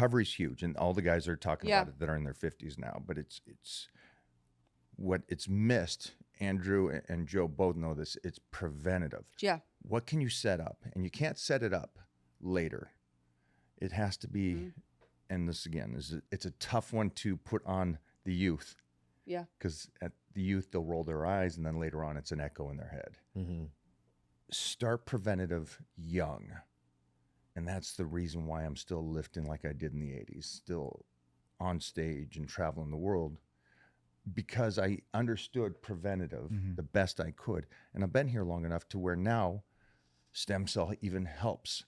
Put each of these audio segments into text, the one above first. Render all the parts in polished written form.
recovery's huge, and all the guys are talking about it that are in their 50s now. But it's what it's missed. Andrew and Joe both know this. It's preventative. Yeah. What can you set up? And you can't set it up later. It has to be, and this again, it's a tough one to put on the youth. Yeah. Because at the youth, they'll roll their eyes, and then later on, it's an echo in their head. Mm-hmm. Start preventative young. And that's the reason why I'm still lifting like I did in the 80s, still on stage and traveling the world. Because I understood preventative the best I could. And I've been here long enough to where now stem cell even helps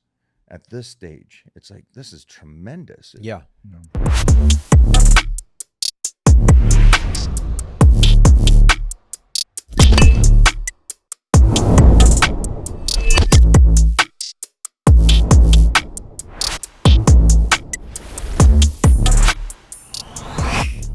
at this stage. It's like, this is tremendous. Yeah.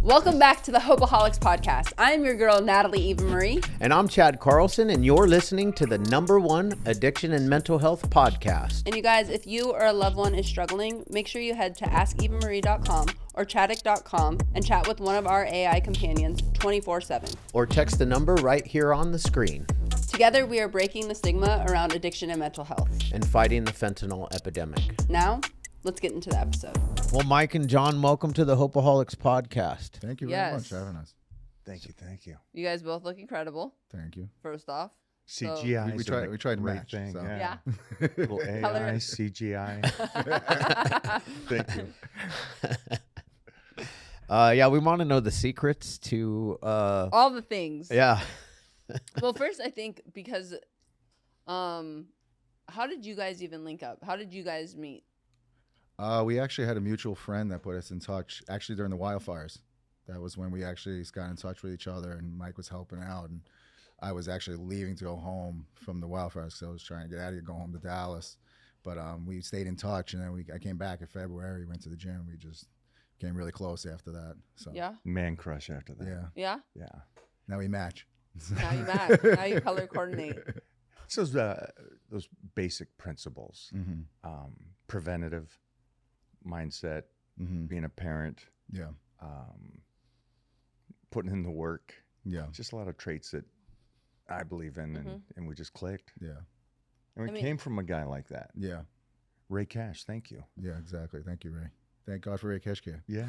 Welcome back to the Hopeaholics Podcast. I'm your girl, Natalie Eva Marie. And I'm Chad Carlson, and you're listening to the #1 addiction and mental health podcast. And you guys, if you or a loved one is struggling, make sure you head to askevamarie.com or chaddick.com and chat with one of our AI companions 24/7. Or text the number right here on the screen. Together, we are breaking the stigma around addiction and mental health. And fighting the fentanyl epidemic. Now, let's get into the episode. Well, Mike and John, welcome to the Hopeaholics Podcast. Thank you very much for having us. Thank you. You guys both look incredible. Thank you. First off. CGI. We tried to match. Thing. So. Yeah. Little AI, Color. CGI. Thank you. Yeah, we want to know the secrets to... all the things. Yeah. Well, first, I think because... how did you guys even link up? How did you guys meet? We actually had a mutual friend that put us in touch, actually during the wildfires. That was when we actually got in touch with each other, and Mike was helping out, and I was actually leaving to go home from the wildfires, so I was trying to get out of here, go home to Dallas. But we stayed in touch, and then I came back in February, went to the gym. We just came really close after that. So Yeah? Man crush after that. Yeah. Yeah? Yeah. Now we match. Now you match. Now you color coordinate. So those basic principles, preventative mindset, being a parent, Yeah. putting in the work. Yeah. Just a lot of traits that I believe in, and we just clicked. Yeah. And we came from a guy like that. Yeah. Ray Cash, thank you. Yeah, exactly. Thank you, Ray. Thank God for Ray Cash Care. Yeah.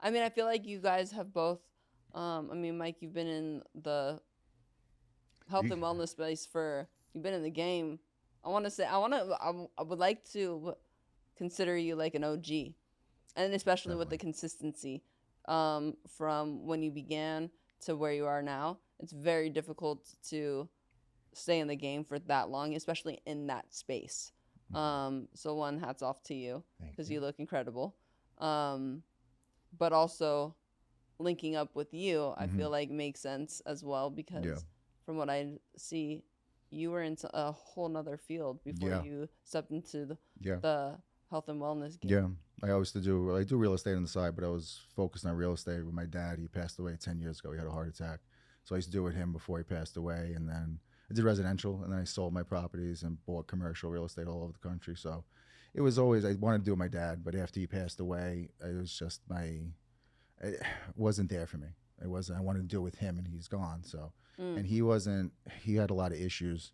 I mean, I feel like you guys have both. Mike, you've been in the health and wellness space you've been in the game. I would like to consider you like an OG, and especially with the consistency from when you began to where you are now. It's very difficult to stay in the game for that long, especially in that space. So hats off to you because you look incredible. But also linking up with you, I feel like makes sense as well because from what I see, you were into a whole nother field before you stepped into the health and wellness game. Yeah, I do real estate on the side, but I was focused on real estate with my dad. He passed away 10 years ago. He had a heart attack. So I used to do it with him before he passed away. And then I did residential, and then I sold my properties and bought commercial real estate all over the country. So it was always, I wanted to do it with my dad, but after he passed away, it was just it wasn't there for me. I wanted to do it with him, and he's gone. So, and he had a lot of issues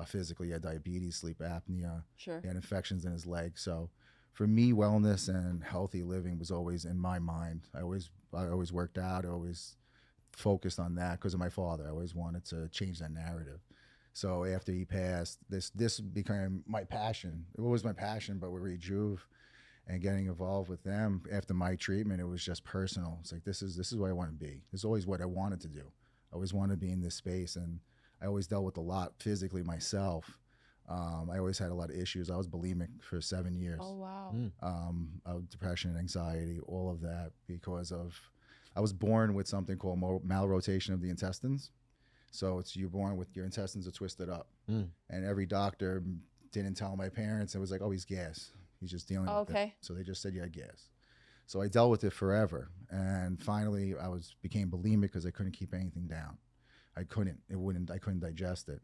physically. He had diabetes, sleep apnea. Sure. He had infections in his legs. So for me, wellness and healthy living was always in my mind. I always worked out. I always focused on that because of my father. I always wanted to change that narrative. So after he passed, this became my passion. It was my passion, but with Rejuve and getting involved with them after my treatment, it was just personal. It's like, this is what I want to be. This is always what I wanted to do. I always wanted to be in this space, and I always dealt with a lot physically myself. I always had a lot of issues. I was bulimic for 7 years. Oh, wow. Depression and anxiety, all of that because I was born with something called malrotation of the intestines. So you're born with your intestines are twisted up. And every doctor didn't tell my parents. It was like, oh, he's gas. He's just dealing with it. So they just said, you had gas. So I dealt with it forever. And finally, became bulimic because I couldn't keep anything down. I couldn't digest it.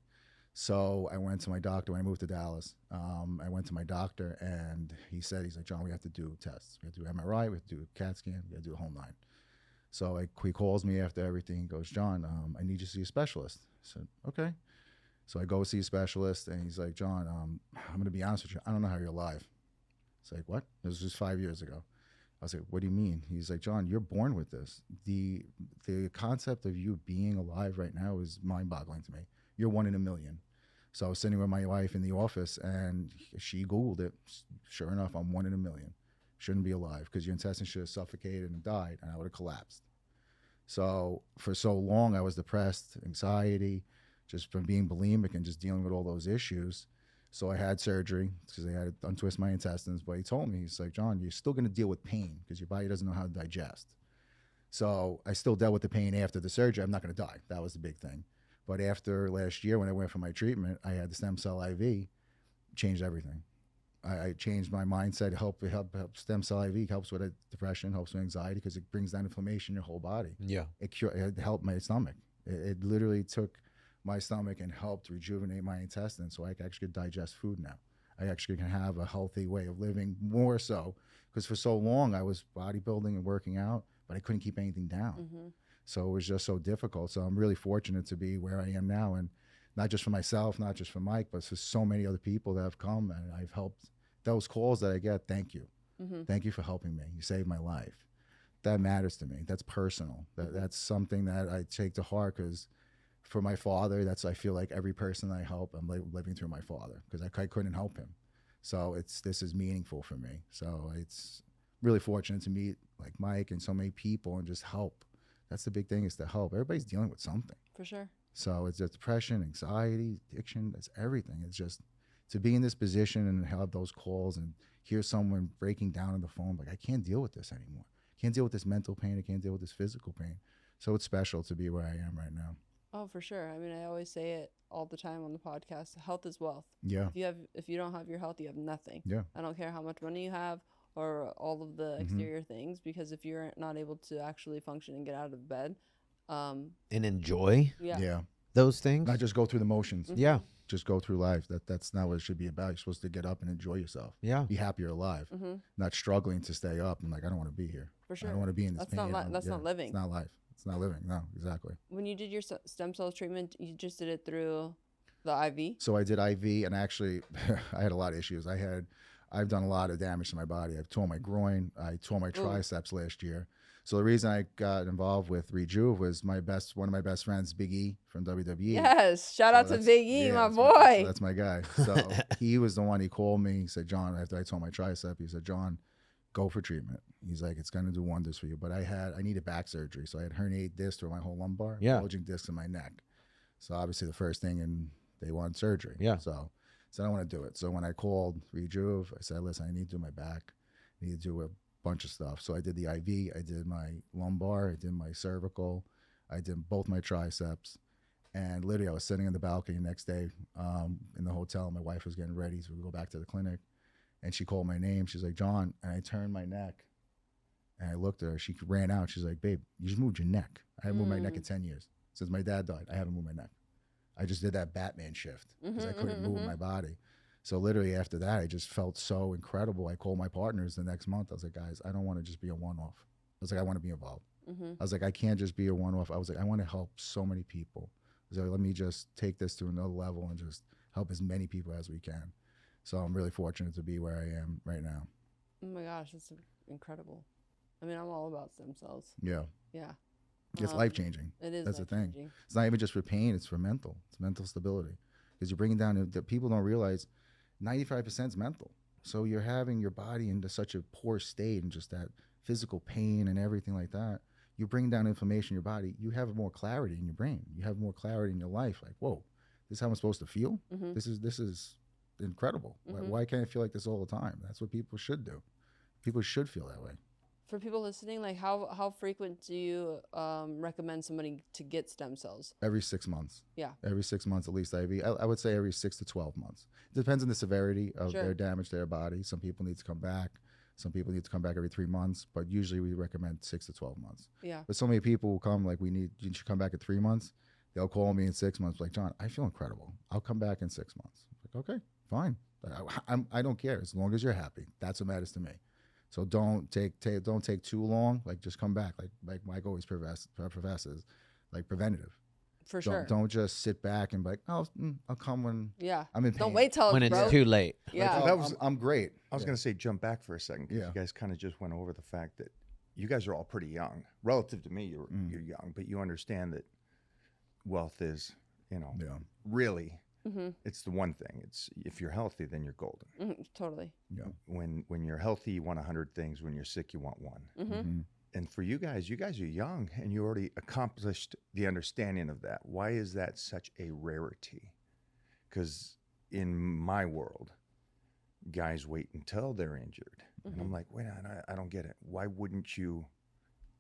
So I went to my doctor when I moved to Dallas. I went to my doctor, and he's like, John, we have to do tests. We have to do MRI, we have to do a CAT scan, we have to do the whole 9. So he calls me after everything. He goes, John, I need you to see a specialist. I said, okay. So I go see a specialist, and he's like, John, I'm going to be honest with you. I don't know how you're alive. It's like, what? This was just 5 years ago. I was like, what do you mean? He's like, John, you're born with this. The concept of you being alive right now is mind-boggling to me. You're 1 in a million. So I was sitting with my wife in the office, and she Googled it. Sure enough, I'm 1 in a million. Shouldn't be alive because your intestines should have suffocated and died, and I would have collapsed. So for so long, I was depressed, anxiety, just from being bulimic and just dealing with all those issues. So I had surgery because they had to untwist my intestines. But he told me, he's like, John, you're still going to deal with pain because your body doesn't know how to digest. So I still dealt with the pain after the surgery. I'm not going to die. That was the big thing. But after last year, when I went for my treatment, I had the stem cell IV, changed everything. I changed my mindset. Help stem cell IV helps with depression, helps with anxiety because it brings down inflammation in your whole body. Yeah. It helped my stomach. It literally took my stomach and helped rejuvenate my intestines so I actually could digest food now. I actually can have a healthy way of living, more so because for so long I was bodybuilding and working out, but I couldn't keep anything down. Mm-hmm. So it was just so difficult. So I'm really fortunate to be where I am now, and not just for myself, not just for Mike, but for so many other people that have come, and I've helped. Those calls that I get, thank you. Mm-hmm. Thank you for helping me. You saved my life. That matters to me. That's personal. That's something that I take to heart because for my father, I feel like every person I help, I'm living through my father because I couldn't help him. So this is meaningful for me. So it's really fortunate to meet like Mike and so many people and just help. That's the big thing, is to help. Everybody's dealing with something. For sure. So it's just depression, anxiety, addiction, that's everything. It's just to be in this position and have those calls and hear someone breaking down on the phone, like, I can't deal with this anymore. I can't deal with this mental pain. I can't deal with this physical pain. So it's special to be where I am right now. Oh, for sure. I mean, I always say it all the time on the podcast. Health is wealth. Yeah. If you don't have your health, you have nothing. Yeah. I don't care how much money you have or all of the exterior things, because if you're not able to actually function and get out of bed, and enjoy Yeah. those things. Not just go through the motions. Yeah. Just go through life. That's not what it should be about. You're supposed to get up and enjoy yourself. Yeah. Be happy you're alive. Not struggling to stay up and like, I don't want to be here. For sure. I don't want to be in this pain. That's not living. It's not life. It's not living. No, exactly. When you did your stem cell treatment, you just did it through the IV? So I did IV, and actually I had a lot of issues. I've done a lot of damage to my body. I've torn my groin. I tore my triceps last year. So the reason I got involved with Rejuve was one of my best friends, Big E from WWE. Yes. Shout out to Big E, my boy. That's my guy. So he was the one, he called me. He said, John, after I tore my tricep, he said, John, go for treatment. He's like, it's going to do wonders for you. But I needed back surgery. So I had herniated discs through my whole lumbar, bulging discs in my neck. So obviously the first thing, and they wanted surgery. Yeah. So I don't want to do it. So when I called Rejuve, I said, listen, I need to do my back. I need to do a bunch of stuff. So I did the IV, I did my lumbar, I did my cervical, I did both my triceps. And literally I was sitting in the balcony the next day in the hotel. My wife was getting ready, so we go back to the clinic. And she called my name. She's like, John. And I turned my neck and I looked at her. She ran out. She's like, babe, you just moved your neck. I haven't moved my neck in 10 years. Since my dad died, I haven't moved my neck. I just did that Batman shift because I couldn't move my body. So literally after that, I just felt so incredible. I called my partners the next month. I was like, guys, I don't want to just be a one-off. I was like, I want to be involved. I was like, I can't just be a one-off. I was like, I want to help so many people. I was like, let me just take this to another level and just help as many people as we can. So I'm really fortunate to be where I am right now. Oh my gosh, that's incredible. I mean, I'm all about stem cells. Yeah. Yeah. It's life-changing. It is. That's the thing. life-changing. It's not even just for pain, it's for mental. It's mental stability. Because you're bringing down, that people don't realize 95% is mental. So you're having your body into such a poor state and just that physical pain and everything like that. You bring down inflammation in your body, you have more clarity in your brain. You have more clarity in your life. Like, whoa, this is how I'm supposed to feel? This is incredible. Why can't I feel like this all the time? That's what people should do. People should feel that way. For people listening, like how frequent do you recommend somebody to get stem cells? Every 6 months. Yeah. Every 6 months, at least IV. I would say every 6 to 12 months. It depends on the severity of their damage to their body. Some people need to come back. Some people need to come back every 3 months. But usually we recommend 6 to 12 months. Yeah. But so many people will come like, you should come back at 3 months. they'll call me in 6 months, like, John, I feel incredible. I'll come back in 6 months. Like, okay, fine. I don't care as long as you're happy. That's what matters to me. So don't take too long. Like, just come back. Like Mike always professes, like preventative. For sure. Don't just sit back and be like, oh, I'll come when I'm in pain. Don't wait till when it's it's broke. too late. Yeah. Like, I'm great. I was going to say jump back for a second because Yeah. you guys kind of just went over the fact that you guys are all pretty young. Relative to me, you're young, but you understand that wealth is, really, it's the one thing. It's if you're healthy, then you're golden. Totally. Yeah. When you're healthy, you want 100 things. When you're sick, you want one. And for you guys are young and you already accomplished the understanding of that. Why is that such a rarity? Because in my world, guys wait until they're injured. And I'm like, wait, I don't get it. Why wouldn't you,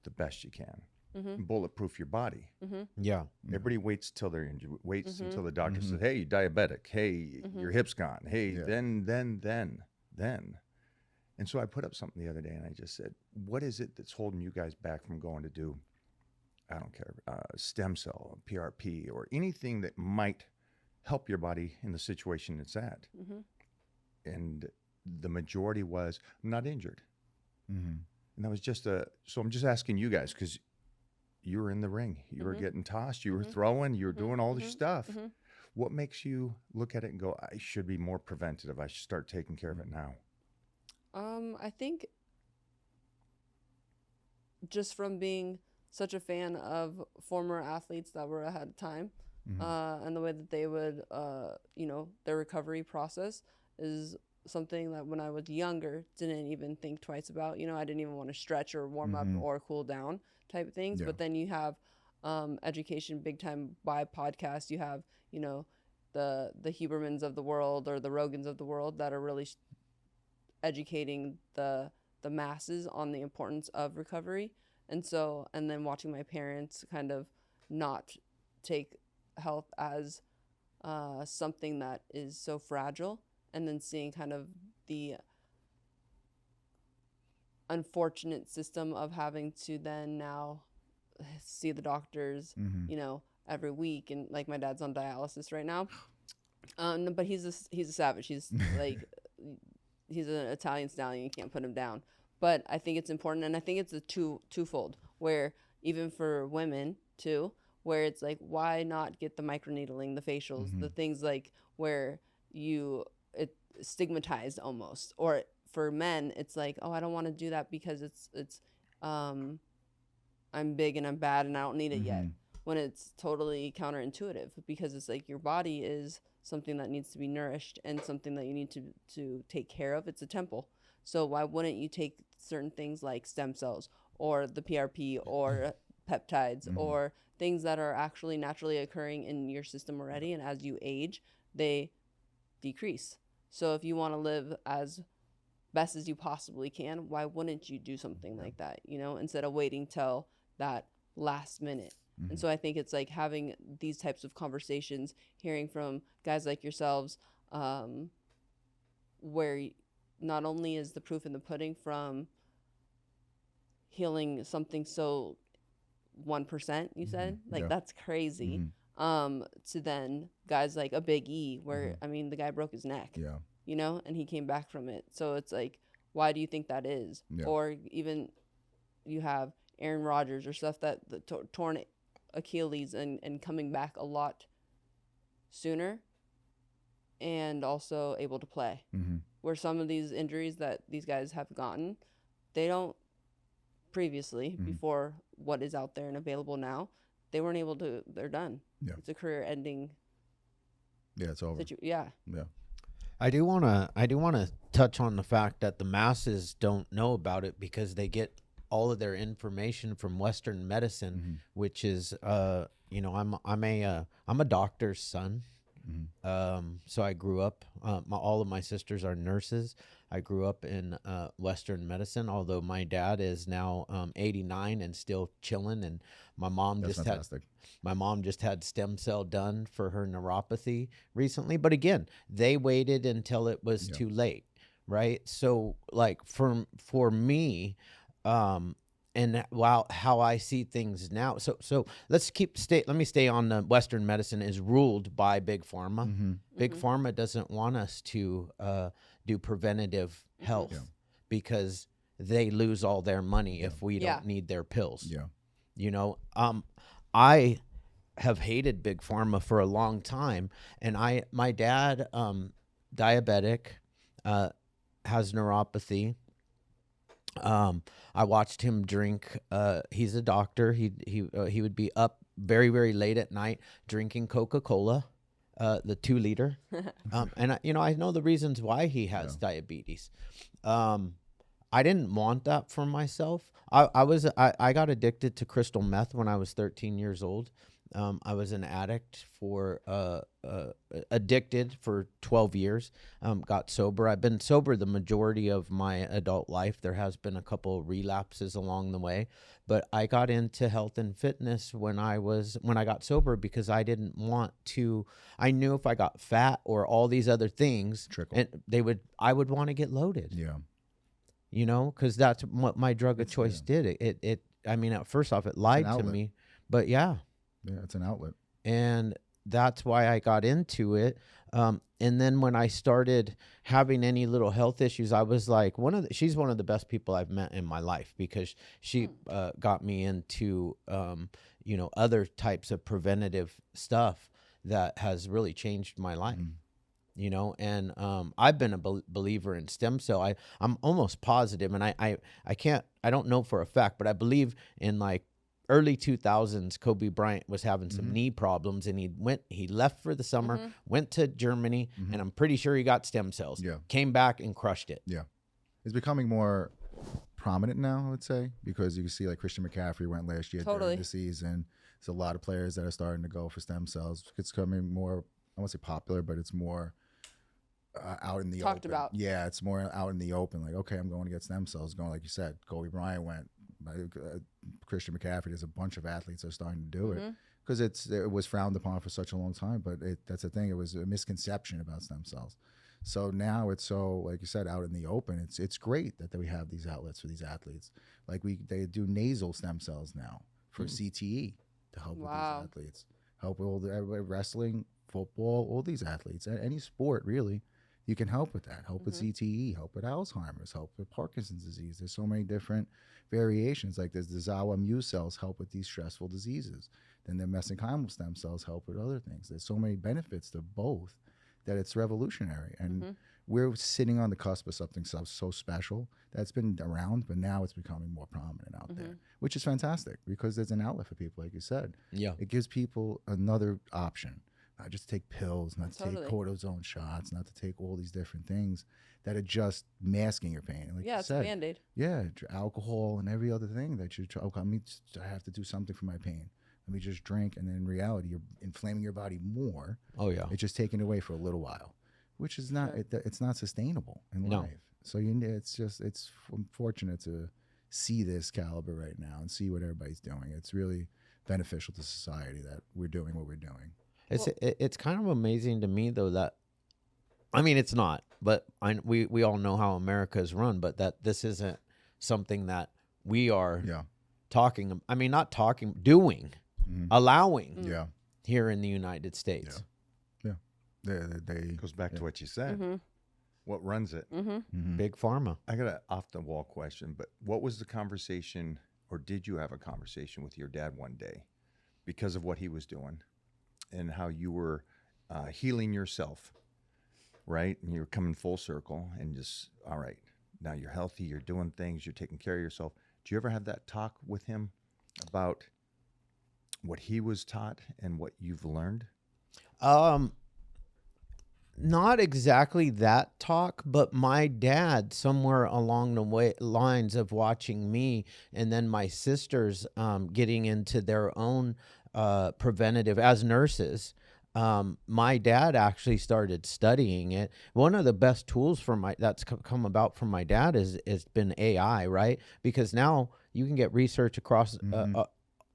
the best you can, bulletproof your body? Yeah. Everybody waits till they're injured, waits until the doctor says, hey, you're diabetic. Hey, your hip's gone. Hey, then. And so I put up something the other day and I just said, what is it that's holding you guys back from going to do, I don't care, stem cell, PRP, or anything that might help your body in the situation it's at? And the majority was, I'm not injured. And that was just so I'm just asking you guys, because you were in the ring, you were getting tossed, you were throwing, you were doing all this stuff. What makes you look at it and go, I should be more preventative, I should start taking care of it now? I think just from being such a fan of former athletes that were ahead of time, and the way that they would, their recovery process is something that when I was younger, didn't even think twice about. I didn't even want to stretch or warm up or cool down type things. Yeah. But then you have education big time by podcast. You have, the Hubermans of the world or the Rogans of the world that are really educating the masses on the importance of recovery. And then watching my parents kind of not take health as something that is so fragile, and then seeing kind of the unfortunate system of having to then now see the doctors, every week. And like my dad's on dialysis right now. But he's a savage. He's like, he's an Italian stallion. You can't put him down. But I think it's important, and I think it's a twofold, where even for women too, where it's like, why not get the microneedling, the facials, the things like where it's stigmatized almost. Or for men, it's like, oh, I don't want to do that because it's I'm big and I'm bad and I don't need it yet. When it's totally counterintuitive, because it's like your body is something that needs to be nourished and something that you need to take care of. It's a temple. So why wouldn't you take certain things like stem cells or the PRP or peptides or things that are actually naturally occurring in your system already, and as you age, they decrease. So if you want to live as best as you possibly can, why wouldn't you do something like that, instead of waiting till that last minute? And so I think it's like having these types of conversations, hearing from guys like yourselves, where not only is the proof in the pudding from healing something so 1%, you said, like that's crazy, to then guys like a Big E, where I mean the guy broke his neck, and he came back from it. So it's like, why do you think that is? Or even you have Aaron Rodgers or stuff that the torn Achilles and coming back a lot sooner and also able to play. Where some of these injuries that these guys have gotten, they don't previously, before what is out there and available now, they weren't able to, they're done. It's a career ending. It's over. I do want to touch on the fact that the masses don't know about it because they get all of their information from Western medicine, which is, I'm a doctor's son. So I grew up, all of my sisters are nurses. I grew up in Western medicine, although my dad is now 89 and still chilling. And my mom just had stem cell done for her neuropathy recently. But again, they waited until it was too late, right? So like for me, how I see things now. So let me stay on the Western medicine is ruled by Big Pharma. Mm-hmm. Big Pharma doesn't want us to do preventative health because they lose all their money if we don't need their pills. Yeah. You know, I have hated Big Pharma for a long time, and my dad, diabetic, has neuropathy. I watched him drink. He's a doctor. He would be up very, very late at night drinking Coca-Cola, the 2-liter. And I know the reasons why he has diabetes. I didn't want that for myself. I got addicted to crystal meth when I was 13 years old. I was an addict addicted for 12 years, got sober. I've been sober the majority of my adult life. There has been a couple of relapses along the way, but I got into health and fitness when I got sober because I didn't want to. I knew if I got fat or all these other things, and I would want to get loaded. Yeah. You know, because that's what my drug of choice did. I mean, first off, it lied to me, but yeah, it's an outlet. And that's why I got into it. And then when I started having any little health issues, I was like, she's one of the best people I've met in my life because she got me into, other types of preventative stuff that has really changed my life. You know, and I've been a believer in stem cell. I'm almost positive, and I don't know for a fact, but I believe in like early 2000s, Kobe Bryant was having some knee problems, and he left for the summer, went to Germany, and I'm pretty sure he got stem cells. Yeah. Came back and crushed it. Yeah. It's becoming more prominent now, I would say, because you can see like Christian McCaffrey went last year during the season. There's a lot of players that are starting to go for stem cells. It's becoming more, I won't say popular, but it's more out in the open. Talked about. Yeah, it's more out in the open. Like, okay, I'm going to get stem cells. Going, like you said, Kobe Bryant went. Christian McCaffrey. There's a bunch of athletes that are starting to do it because it was frowned upon for such a long time. But that's the thing. It was a misconception about stem cells. So now it's so, like you said, out in the open. It's great that we have these outlets for these athletes. Like they do nasal stem cells now for CTE to help with these athletes. Help with everybody, wrestling, football, all these athletes, any sport really. You can help with that. Help with CTE, help with Alzheimer's, help with Parkinson's disease. There's so many different variations. Like there's the Zawa mu cells help with these stressful diseases. Then the mesenchymal stem cells help with other things. There's so many benefits to both that it's revolutionary. And we're sitting on the cusp of something so special that's been around, but now it's becoming more prominent out there, which is fantastic because there's an outlet for people, like you said. Yeah. It gives people another option. Not just take pills, not to take cortisone shots, not to take all these different things that are just masking your pain. Like it's a Band-Aid. Yeah, alcohol and every other thing that you try. Okay, I have to do something for my pain. Let me just drink, and then in reality, you're inflaming your body more. Oh yeah, it's just taken away for a little while, which is not it's not sustainable in life. So it's unfortunate to see this caliber right now and see what everybody's doing. It's really beneficial to society that we're doing what we're doing. It's kind of amazing to me though that, I mean, it's not, but we all know how America is run, but that this isn't something that we are talking. I mean, not talking, doing, allowing here in the United States. Yeah. They goes back to what you said. What runs it? Big Pharma. I got an off the wall question, but what was the conversation, or did you have a conversation with your dad one day because of what he was doing? And how you were healing yourself, right? And you're coming full circle and just, all right, now you're healthy, you're doing things, you're taking care of yourself. Do you ever have that talk with him about what he was taught and what you've learned? Not exactly that talk, but my dad, somewhere along the lines of watching me and then my sisters getting into their own preventative as nurses. My dad actually started studying it. One of the best tools that's come about from my dad has been AI, right? Because now you can get research across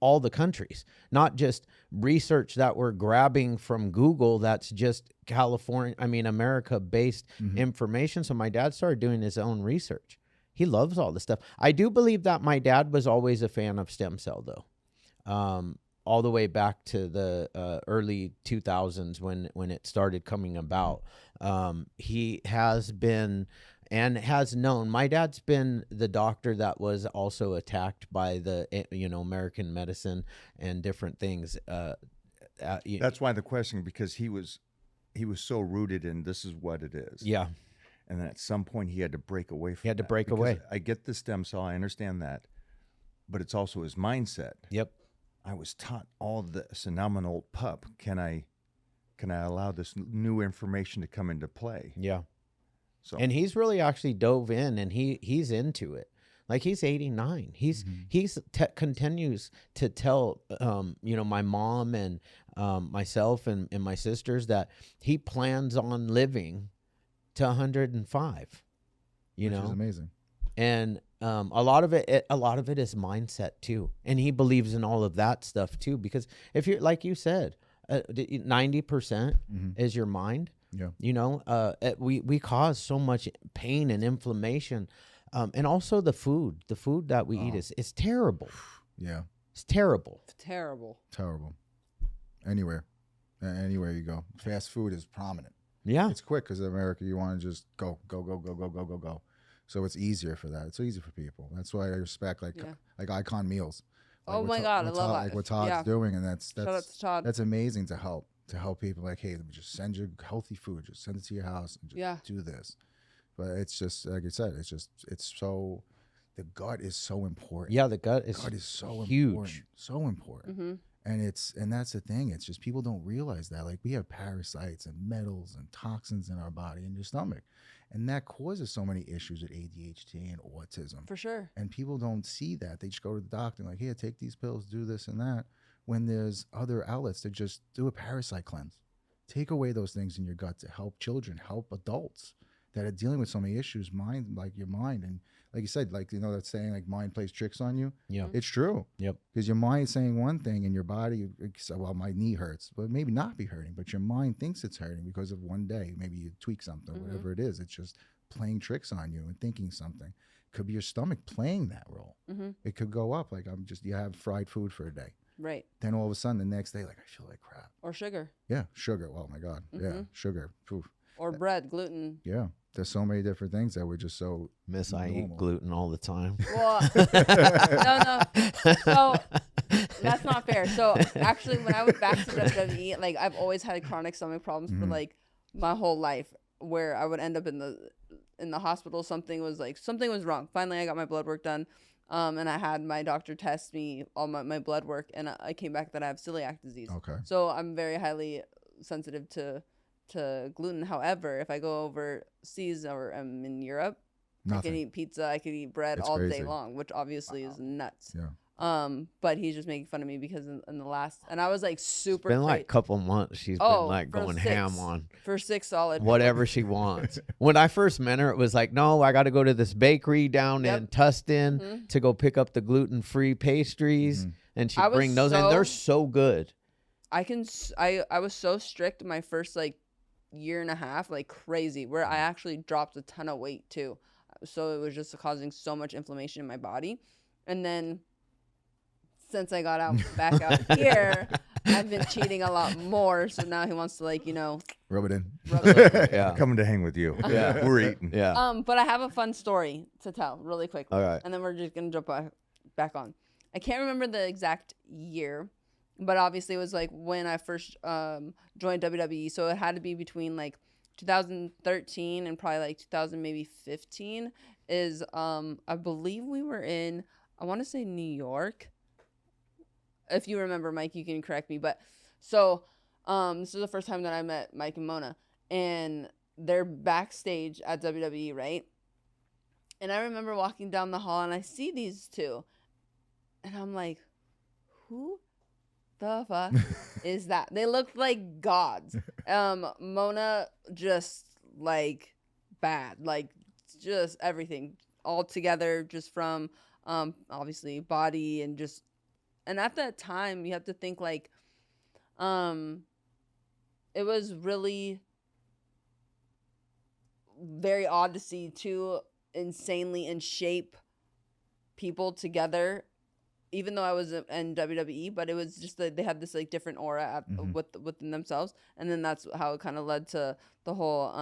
all the countries, not just research that we're grabbing from Google. That's just America-based information. So my dad started doing his own research. he loves all this stuff. I do believe that my dad was always a fan of stem cell, though. All the way back to the early 2000s when it started coming about. He has been and has known. My dad's been the doctor that was also attacked by the American medicine and different things. That's why the question, because he was so rooted in this is what it is. Yeah. And then at some point he had to break away from He had to that, break because away. I get the stem cell, I understand that, but it's also his mindset. Yep. I was taught all this, and now I'm an old pup. Can I allow this new information to come into play? Yeah. So, And he's really actually dove in, and he's into it. Like, he's 89. He's continues to tell my mom and myself and my sisters that he plans on living to 105. Which is amazing. And a lot of it is mindset too, and he believes in all of that stuff too. Because if you're, like you said, 90% is your mind. Yeah. We cause so much pain and inflammation, and also the food that we eat is terrible. Yeah. It's terrible. Terrible. Anywhere you go, fast food is prominent. Yeah. It's quick because in America you want to just go. So it's easier for that. It's so easy for people. That's why I respect like Icon Meals. Like Oh my God, I love Like what Todd's doing, and that's Shout out to Todd. that's amazing to help people. Like, hey, let me just send you healthy food. Just send it to your house and just do this. But it's just like you said. It's so the gut is so important. Yeah, the gut is so huge. important. So important. And that's the thing. It's just people don't realize that. Like, we have parasites and metals and toxins in our body and your stomach. And that causes so many issues with ADHD and autism. For sure. And people don't see that. They just go to the doctor and like, here, take these pills, do this and that. When there's other outlets to just do a parasite cleanse. Take away those things in your gut to help children, help adults that are dealing with so many issues, like your mind. And like you said, like, that saying, like, mind plays tricks on you. Yeah. It's true. Yep. Because your mind's saying one thing and your body, well, my knee hurts, but maybe not be hurting, but your mind thinks it's hurting because of one day. Maybe you tweak something, whatever it is. It's just playing tricks on you and thinking something. Could be your stomach playing that role. It could go up. Like, you have fried food for a day. Right. Then all of a sudden the next day, like, I feel like crap. Or sugar. Yeah. Sugar. Oh my God. Yeah. Sugar. Poof. Or bread, gluten. Yeah. There's so many different things that we're just so Miss, I normal. eat gluten all the time. Well, no. So that's not fair. So actually, when I went back to WWE, like, I've always had chronic stomach problems for like my whole life, where I would end up in the hospital. Something was wrong. Finally, I got my blood work done, and I had my doctor test me all my blood work, and I came back that I have celiac disease. Okay. So I'm very highly sensitive to gluten. However, if I go overseas or I'm in Europe, I can eat pizza, I can eat bread all day long, which obviously is nuts. Yeah. But he's just making fun of me because in the last, and I was like super. It's been like a couple months. She's been like going ham for 6 solid. whatever she wants. When I first met her, it was like, no, I got to go to this bakery down in Tustin to go pick up the gluten-free pastries, and she bring those in. They're so good. I was so strict my first like year and a half, like crazy, where I actually dropped a ton of weight too. So it was just causing so much inflammation in my body. And then since I got back out here, I've been cheating a lot more. So now he wants to, like, rub it in. Yeah. Coming to hang with you. Yeah. We're eating. Yeah. But I have a fun story to tell really quickly. All right. And then we're just going to jump back on. I can't remember the exact year, but obviously it was like when I first joined WWE. So it had to be between like 2013 and probably like 2015 is I believe we were in, I want to say New York. If you remember, Mike, you can correct me. But so this is the first time that I met Mike and Mona, and they're backstage at WWE, right? And I remember walking down the hall and I see these two, and I'm like, who the fuck is that? They looked like gods. Mona just like bad, like just everything all together, just from obviously body and just. And at that time, you have to think like, it was really very odd to see two insanely in shape people together, even though I was in WWE, but it was just that they had this like different aura within themselves. And then that's how it kind of led to the whole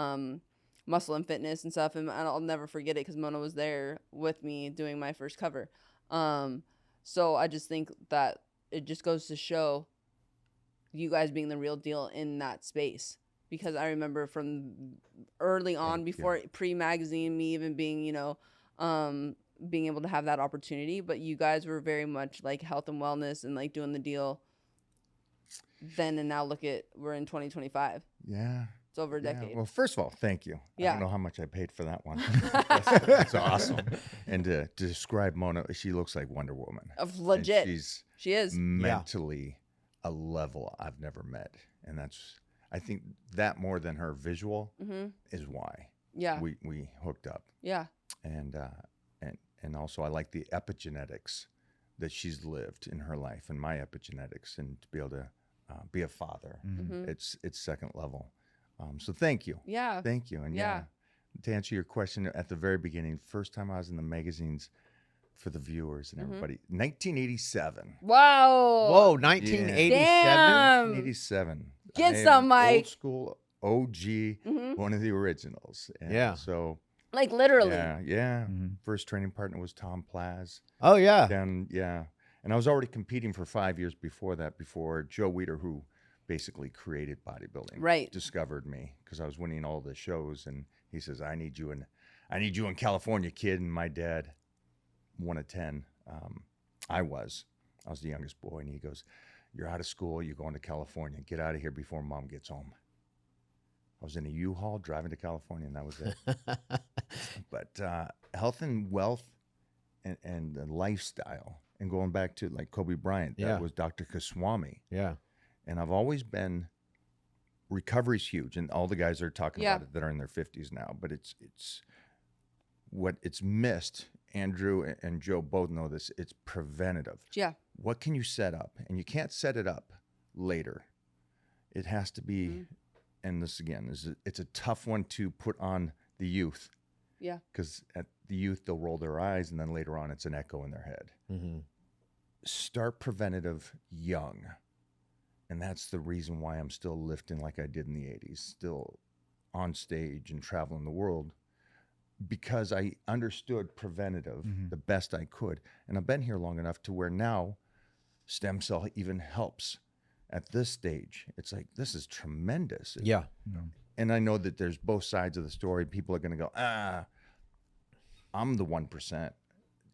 muscle and fitness and stuff. And I'll never forget it because Mona was there with me doing my first cover. So I just think that it just goes to show you guys being the real deal in that space. Because I remember from early on, before pre-magazine, me even being, you know, being able to have that opportunity. But you guys were very much like health and wellness and like doing the deal then. And now look at, we're in 2025. Yeah. It's over a decade. Well, first of all, thank you. Yeah. I don't know how much I paid for that one. That's awesome. And to describe Mona, she looks like Wonder Woman. Of legit. And she is mentally a level I've never met. And that's, I think that more than her visual is why we hooked up. Yeah. And also I like the epigenetics that she's lived in her life and my epigenetics, and to be able to be a father. It's second level. So thank you. Yeah. Thank you. And to answer your question at the very beginning, first time I was in the magazines for the viewers and everybody, 1987. Wow. Whoa, 1987. Damn. 1987. Get some, Mike. Old school OG, one of the originals. And so like literally. Yeah. First training partner was Tom Plaz. Oh yeah. And I was already competing for 5 years before that, before Joe Weider, who basically created bodybuilding, discovered me because I was winning all the shows, and he says, I need you in California, kid. And my dad, 1 of 10, I was the youngest boy, and he goes, you're out of school, you're going to California, get out of here before mom gets home. I was in a U-Haul driving to California, and that was it. But health and wealth and the lifestyle, and going back to like Kobe Bryant, that was Dr. Kaswami. Yeah. And I've always been, recovery's huge, and all the guys are talking about it that are in their 50s now, but it's what it's missed. Andrew and Joe both know this. It's preventative. Yeah. What can you set up? And you can't set it up later. It has to be, and this again, it's a tough one to put on the youth. Yeah. Because at the youth, they'll roll their eyes, and then later on, it's an echo in their head. Start preventative young. And that's the reason why I'm still lifting like I did in the 80s, still on stage and traveling the world, because I understood preventative the best I could. And I've been here long enough to where now stem cell even helps at this stage. It's like, this is tremendous. Yeah. And I know that there's both sides of the story. People are going to go, I'm the 1%,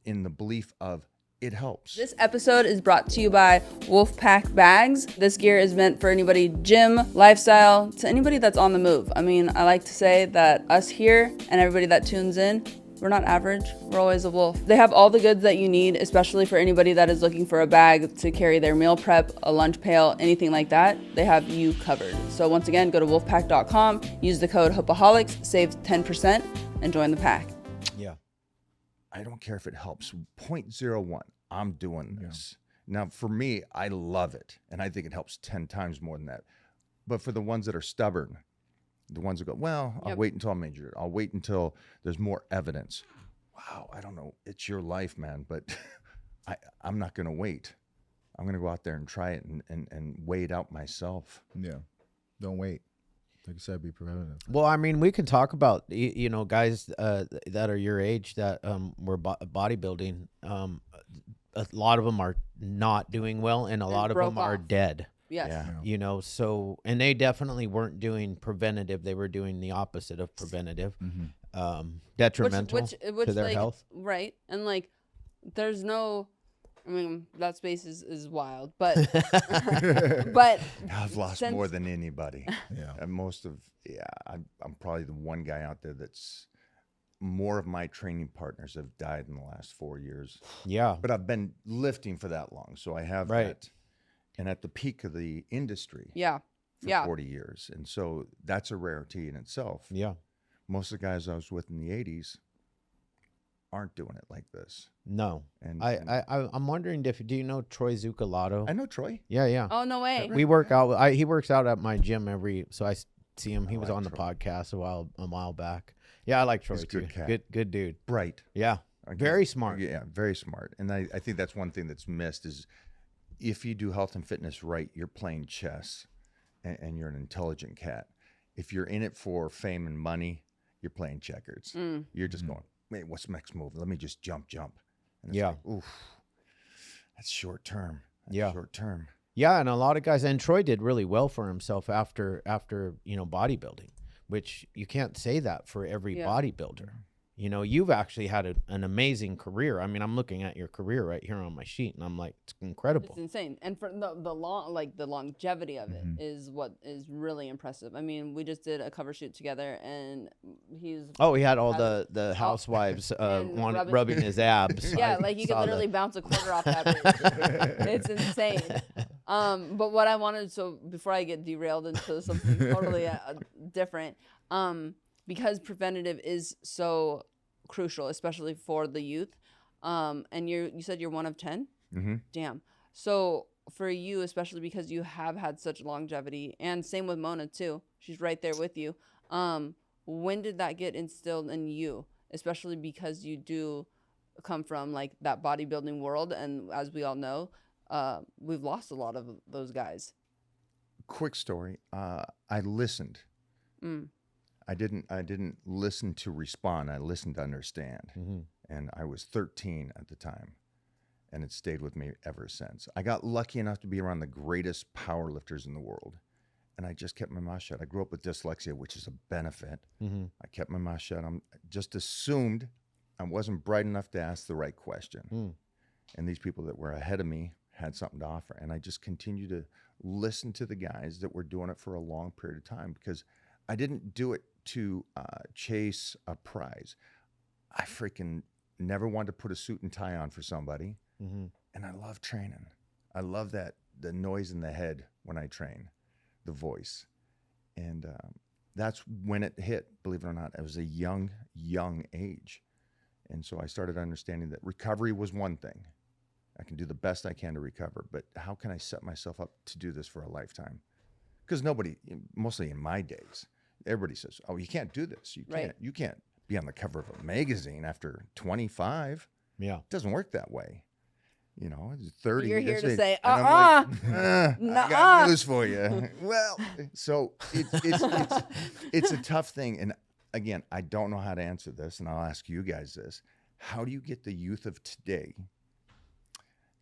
in the belief of, it helps. This episode is brought to you by Wolfpack Bags. This gear is meant for anybody, gym, lifestyle, to anybody that's on the move. I mean, I like to say that us here and everybody that tunes in, we're not average. We're always a wolf. They have all the goods that you need, especially for anybody that is looking for a bag to carry their meal prep, a lunch pail, anything like that. They have you covered. So once again, go to wolfpack.com, use the code Hopeaholics, save 10%, and join the pack. Yeah. I don't care if it helps. 0.01. I'm doing this. Now, for me, I love it. And I think it helps 10 times more than that. But for the ones that are stubborn, the ones that go, well, I'll wait until I'm injured. I'll wait until there's more evidence. Wow, I don't know. It's your life, man. But I'm not going to wait. I'm going to go out there and try it and weigh it out myself. Yeah. Don't wait. Like I said, be preventative. Well, I mean, we can talk about, you know, guys that are your age that were bodybuilding. A lot of them are not doing well, and a lot of them are dead. Yes. Yeah. You know, so, and they definitely weren't doing preventative. They were doing the opposite of preventative, detrimental to their health. Right. And like, there's no, I mean, that space is wild, but, but I've lost more than anybody. Yeah. And I'm probably the one guy out there that's, more of my training partners have died in the last 4 years. Yeah. But I've been lifting for that long. So I have that. And at the peak of the industry for 40 years. And so that's a rarity in itself. Yeah. Most of the guys I was with in the 80s aren't doing it like this. No. And I'm wondering do you know Troy Zucalato? I know Troy. Yeah. Oh, no way. We work out. He works out at my gym so I see him. He was on the podcast a while back. Yeah, I like Troy He's a too. good cat. Good dude. Bright. Yeah. Again, Very smart. Yeah, very smart. And I think that's one thing that's missed is if you do health and fitness right, you're playing chess and you're an intelligent cat. If you're in it for fame and money, you're playing checkers. You're just going, wait, what's the next move? Let me just jump. And it's like, oof, that's short term. Short term. Yeah, and a lot of guys, and Troy did really well for himself after bodybuilding, which you can't say that for every bodybuilder. You've actually had an amazing career. I mean, I'm looking at your career right here on my sheet, and I'm like, it's incredible. It's insane. And for the longevity of it is what is really impressive. I mean, we just did a cover shoot together, and he had all the housewives rubbing his abs. Yeah, like you could literally bounce a quarter off that bitch. It's insane. But what I wanted, so before I get derailed into something totally different, because preventative is so crucial, especially for the youth. And you said you're one of 10? Mm-hmm. Damn. So for you, especially because you have had such longevity, and same with Mona too. She's right there with you. When did that get instilled in you? Especially because you do come from like that bodybuilding world. And as we all know, we've lost a lot of those guys. Quick story. I listened. I didn't listen to respond. I listened to understand. And I was 13 at the time, and it stayed with me ever since. I got lucky enough to be around the greatest power lifters in the world, and I just kept my mouth shut. I grew up with dyslexia, which is a benefit. I kept my mouth shut. I just assumed I wasn't bright enough to ask the right question. And these people that were ahead of me had something to offer, and I just continued to listen to the guys that were doing it for a long period of time, because I didn't do it to chase a prize. I freaking never wanted to put a suit and tie on for somebody. And I love training. I love the noise in the head when I train, the voice. And that's when it hit, believe it or not. It was a young age. And so I started understanding that recovery was one thing. I can do the best I can to recover, but how can I set myself up to do this for a lifetime? Because nobody, mostly in my days, everybody says, "Oh, you can't do this. You can't be on the cover of a magazine after 25." Yeah, it doesn't work that way. 30. You're here to it. say, I got news for you. Well, so it's a tough thing, and again, I don't know how to answer this, and I'll ask you guys this: how do you get the youth of today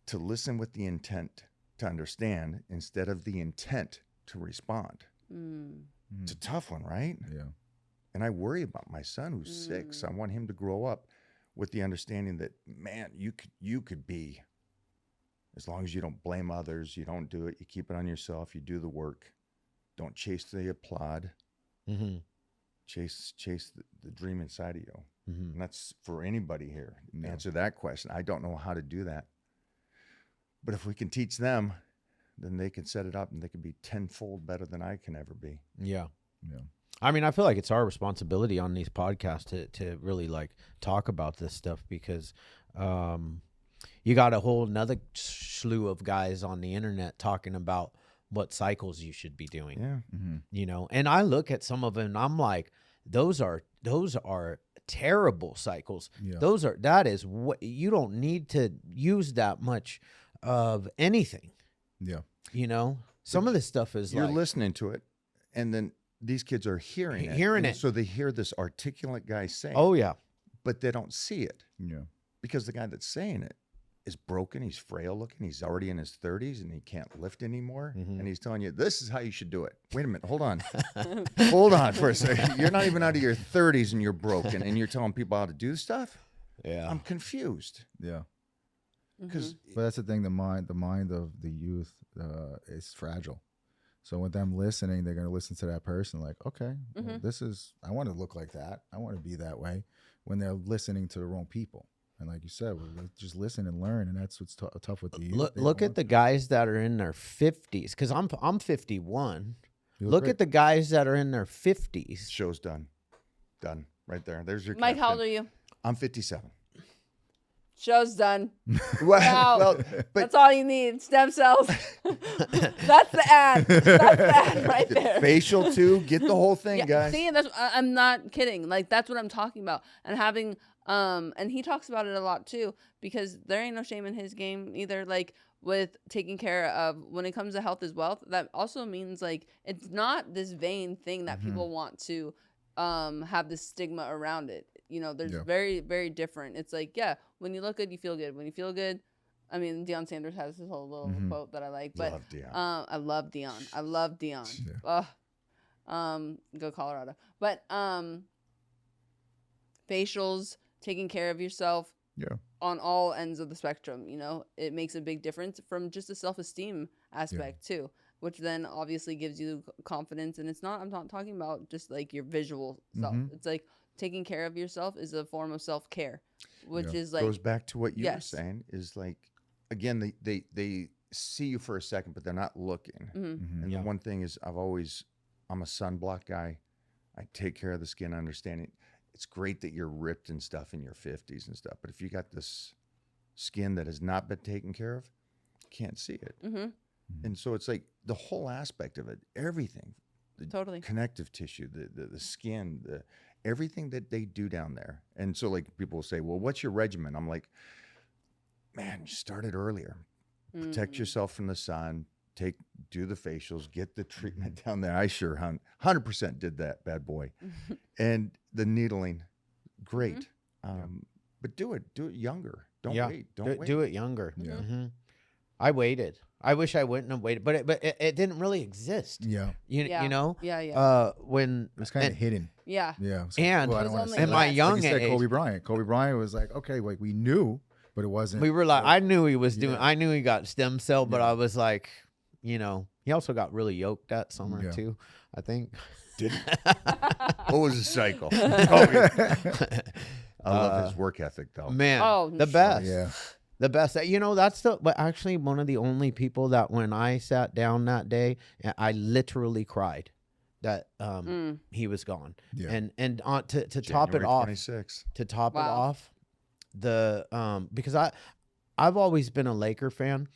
to listen with the intent to understand instead of the intent to respond? It's a tough one, right? Yeah. And I worry about my son who's 6. I want him to grow up with the understanding that, man, you could be, as long as you don't blame others, you don't do it, you keep it on yourself, you do the work, don't chase the applaud, chase the dream inside of you. And that's for anybody here. Answer that question. I don't know how to do that. But if we can teach them, then they can set it up and they can be tenfold better than I can ever be. Yeah. I mean, I feel like it's our responsibility on these podcasts to really like talk about this stuff, because you got a whole nother slew of guys on the internet talking about what cycles you should be doing. Yeah. And I look at some of them and I'm like, those are terrible cycles. Yeah. That is what you don't need to use that much of anything. Yeah. Some of this stuff is you're listening to it, and then these kids are hearing it. So they hear this articulate guy saying, "Oh yeah," but they don't see it. Yeah. Because the guy that's saying it is broken. He's frail looking. He's already in his 30s and he can't lift anymore. And he's telling you, this is how you should do it. Wait a minute. Hold on. Hold on for a second. You're not even out of your 30s and you're broken and you're telling people how to do stuff? Yeah. I'm confused. Yeah. Because But that's the thing. The mind of the youth is fragile. So with them listening, they're going to listen to that person like, okay, well, I want to look like that. I want to be that way, when they're listening to the wrong people. And like you said, we'll just listen and learn, and that's what's tough with the youth. Look at the guys that are in their 50s, because I'm 51. Look great. at the guys that are in their 50s. show's done. Done. Right there. There's your Mike, caption. how old are you? I'm 57. Show's done. Well, Wow. but That's all you need. Stem cells. That's the ad. That's the ad right there. facial too. Get the whole thing, guys. See, and I'm not kidding. Like, that's what I'm talking about. And having, and he talks about it a lot too, because there ain't no shame in his game either. Like, with taking care of, when it comes to health is wealth, that also means, like, it's not this vain thing that people want to have this stigma around it. You know, there's very, very different. It's like, yeah, when you look good, you feel good. When you feel good, I mean, Deion Sanders has this whole little quote that I like, but Love Deion. I love Deion. I love Deion. Go Colorado. But facials, taking care of yourself on all ends of the spectrum, you know, it makes a big difference from just a self-esteem aspect too, which then obviously gives you confidence. And I'm not talking about just like your visual self. It's like taking care of yourself is a form of self-care, which is like, goes back to what you were saying, is like, again, they see you for a second, but they're not looking. And the one thing is, I'm a sunblock guy. I take care of the skin, understanding. It's great that you're ripped and stuff in your 50s and stuff, but if you got this skin that has not been taken care of, you can't see it. And so it's like the whole aspect of it, everything, the connective tissue, the skin, everything that they do down there. And so, like, people will say, well, what's your regimen? I'm like, man, you started earlier. Protect yourself from the sun, do the facials, get the treatment down there. I sure 100% did that, bad boy. And the needling, great. But do it younger. Don't wait. Don't wait. Do it younger. I waited. I wish I wouldn't have waited, but it didn't really exist. You know. When it was kind of hidden. Yeah. And in my young age, like Kobe Bryant was like, okay, like we knew, but it wasn't. We were like, I knew he was doing. I knew he got stem cell, but I was like, you know, he also got really yoked that summer too, I think. Did he? What was his cycle? I love his work ethic, though. Man, the best. Yeah. The best. You know, but actually one of the only people that when I sat down that day, I literally cried that he was gone. And to top it off, 26. to top it off, because I've always been a Laker fan.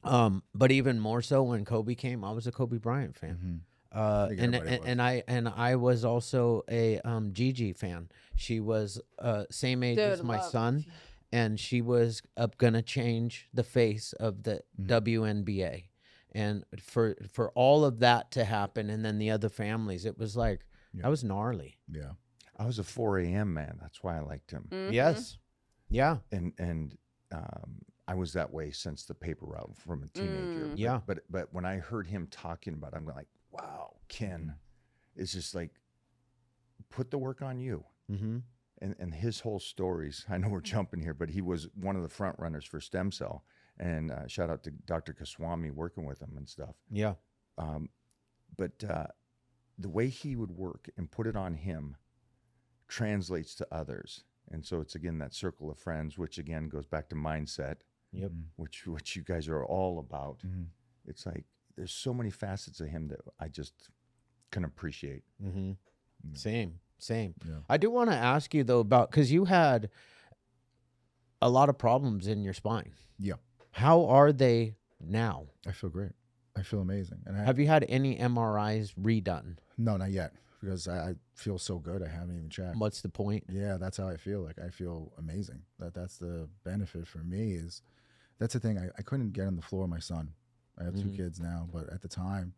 But even more so when Kobe came, I was a Kobe Bryant fan. And I was also a Gigi fan. She was same age as my son, and she was gonna change the face of the WNBA. And for all of that to happen, and then the other families, it was like I was gnarly. Yeah, I was a 4 a.m. man. That's why I liked him. Yes, yeah, and I was that way since the paper route from a teenager. But when I heard him talking about it, I'm like, wow, Ken is just like, put the work on you. And his whole stories, I know we're jumping here, but he was one of the front runners for stem cell. And shout out to Dr. Kaswami working with him and stuff. Yeah. But the way he would work and put it on him translates to others. And so it's, again, that circle of friends, which, again, goes back to mindset. Yep. Which you guys are all about. It's like there's so many facets of him that I just can appreciate. Same. Yeah. I do want to ask you though about, because you had a lot of problems in your spine. Yeah. How are they now? I feel great. I feel amazing. And have you had any MRIs redone? No, not yet, because I feel so good. I haven't even checked. What's the point? Yeah, that's how I feel. Like, I feel amazing. That's the benefit for me. Is that's the thing. I couldn't get on the floor with my son. I have 2 kids now, but at the time,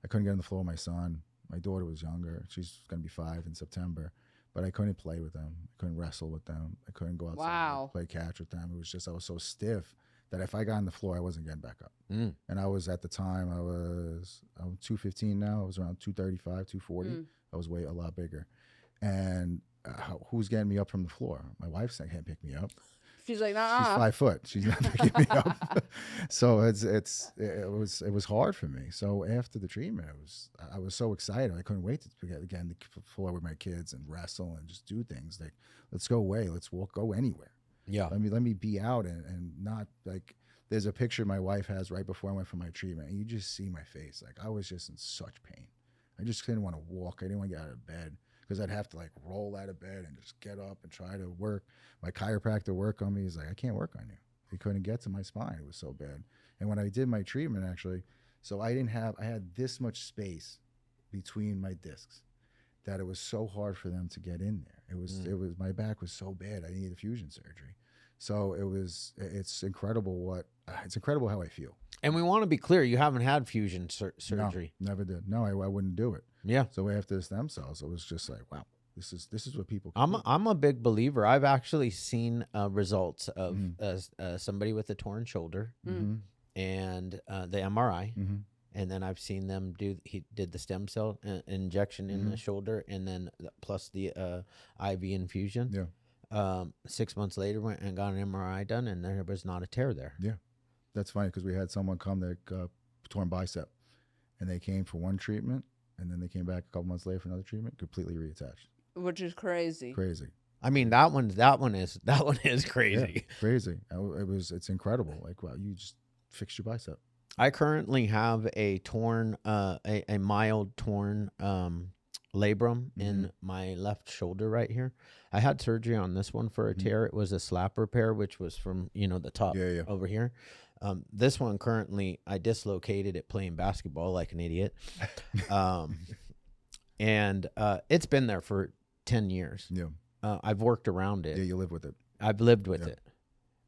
I couldn't get on the floor with my son. My daughter was younger. She's going to be 5 in September, but I couldn't play with them. I couldn't wrestle with them. I couldn't go outside play catch with them. It was just, I was so stiff that if I got on the floor, I wasn't getting back up. And I was, at the time, I'm 215 now. I was around 235, 240. I was a lot bigger. And who's getting me up from the floor? My wife can't pick me up. She's like, nah. She's 5 foot. She's not picking me up. So it was hard for me. So after the treatment, I was so excited. I couldn't wait to get again the floor with my kids and wrestle and just do things like, let's go away, let's go anywhere. Yeah. Let me be out and not like. There's a picture my wife has right before I went for my treatment, and you just see my face. Like, I was just in such pain. I just didn't want to walk. I didn't want to get out of bed. because I'd have to like roll out of bed and just get up and try to work. My chiropractor work on me. He's like, I can't work on you. He couldn't get to my spine. It was so bad. And when I did my treatment, actually, so I had this much space between my discs that it was so hard for them to get in there. It was my back was so bad. I needed fusion surgery. So it's incredible how I feel. And we want to be clear, you haven't had fusion surgery. No, never did. No, I wouldn't do it. Yeah. So after the stem cells, it was just like, wow, this is what people. I'm a big believer. I've actually seen results of somebody with a torn shoulder and the MRI, and then I've seen them he did the stem cell injection in the shoulder, and then plus the IV infusion. Yeah. 6 months later, went and got an MRI done, and there was not a tear there. Yeah, that's funny because we had someone come that torn bicep, and they came for one treatment, and then they came back a couple months later for another treatment, completely reattached. Which is crazy. Crazy. I mean, that one is crazy. Yeah, crazy. It's incredible. Like, wow, you just fixed your bicep. I currently have a torn, a mild torn labrum in my left shoulder right here. I had surgery on this one for a tear. It was a slap repair, which was from the top over here. This one currently, I dislocated it playing basketball like an idiot, and it's been there for 10 years. Yeah. I've worked around it. Yeah, you live with it. I've lived with it.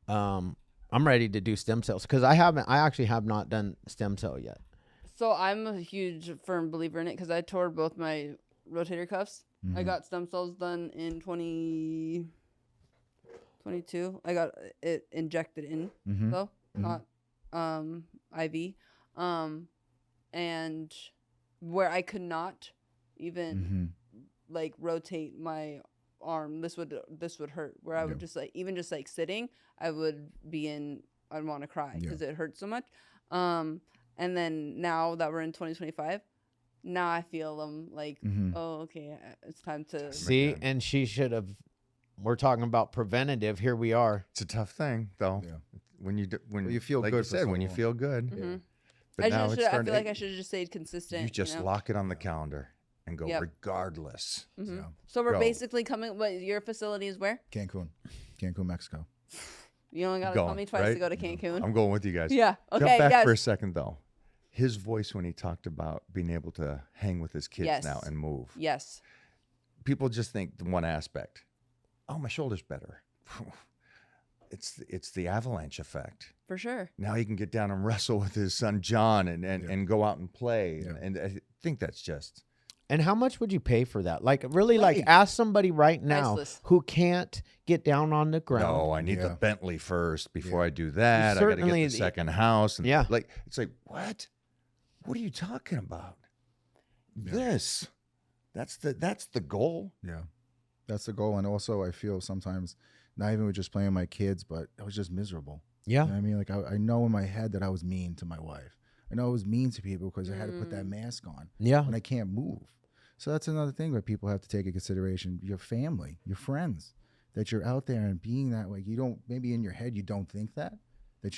I'm ready to do stem cells because I actually have not done stem cell yet. So I'm a huge firm believer in it because I tore both my rotator cuffs. I got stem cells done in 2022. I got it injected in though, not IV. And where I could not even like rotate my arm, this would hurt. Where I would just like even just like sitting, I'd want to cry because it hurt so much. And then now that we're in 2025. Now I feel them like, oh, okay, it's time to see. And she should have. We're talking about preventative. Here we are. It's a tough thing, though. Yeah. When you feel like good, you said, when you feel good. Mm-hmm. But I feel like I should have just stayed consistent. You just lock it on the calendar and go regardless. Mm-hmm. So we're basically coming. What your facility is where? Cancun, Mexico. You only got to tell me twice to go to Cancun. I'm going with you guys. Yeah. Okay. Jump back for a second though. His voice when he talked about being able to hang with his kids now and move. Yes. People just think the one aspect. Oh, my shoulder's better. It's the avalanche effect. For sure. Now he can get down and wrestle with his son John and go out and play. Yeah. And I think that's just. And how much would you pay for that? Like really, like ask somebody right now who can't get down on the ground. No, I need the Bentley first before I do that. I got to get the second house. And like it's like what? What are you talking about? Yeah. This. That's the goal. Yeah. That's the goal. And also I feel sometimes not even with just playing with my kids, but I was just miserable. Yeah. You know what I mean? Like I know in my head that I was mean to my wife. I know I was mean to people because I had to put that mask on when I can't move. So that's another thing that people have to take into consideration. Your family, your friends, that you're out there and being that way. You don't, maybe in your head, you don't think that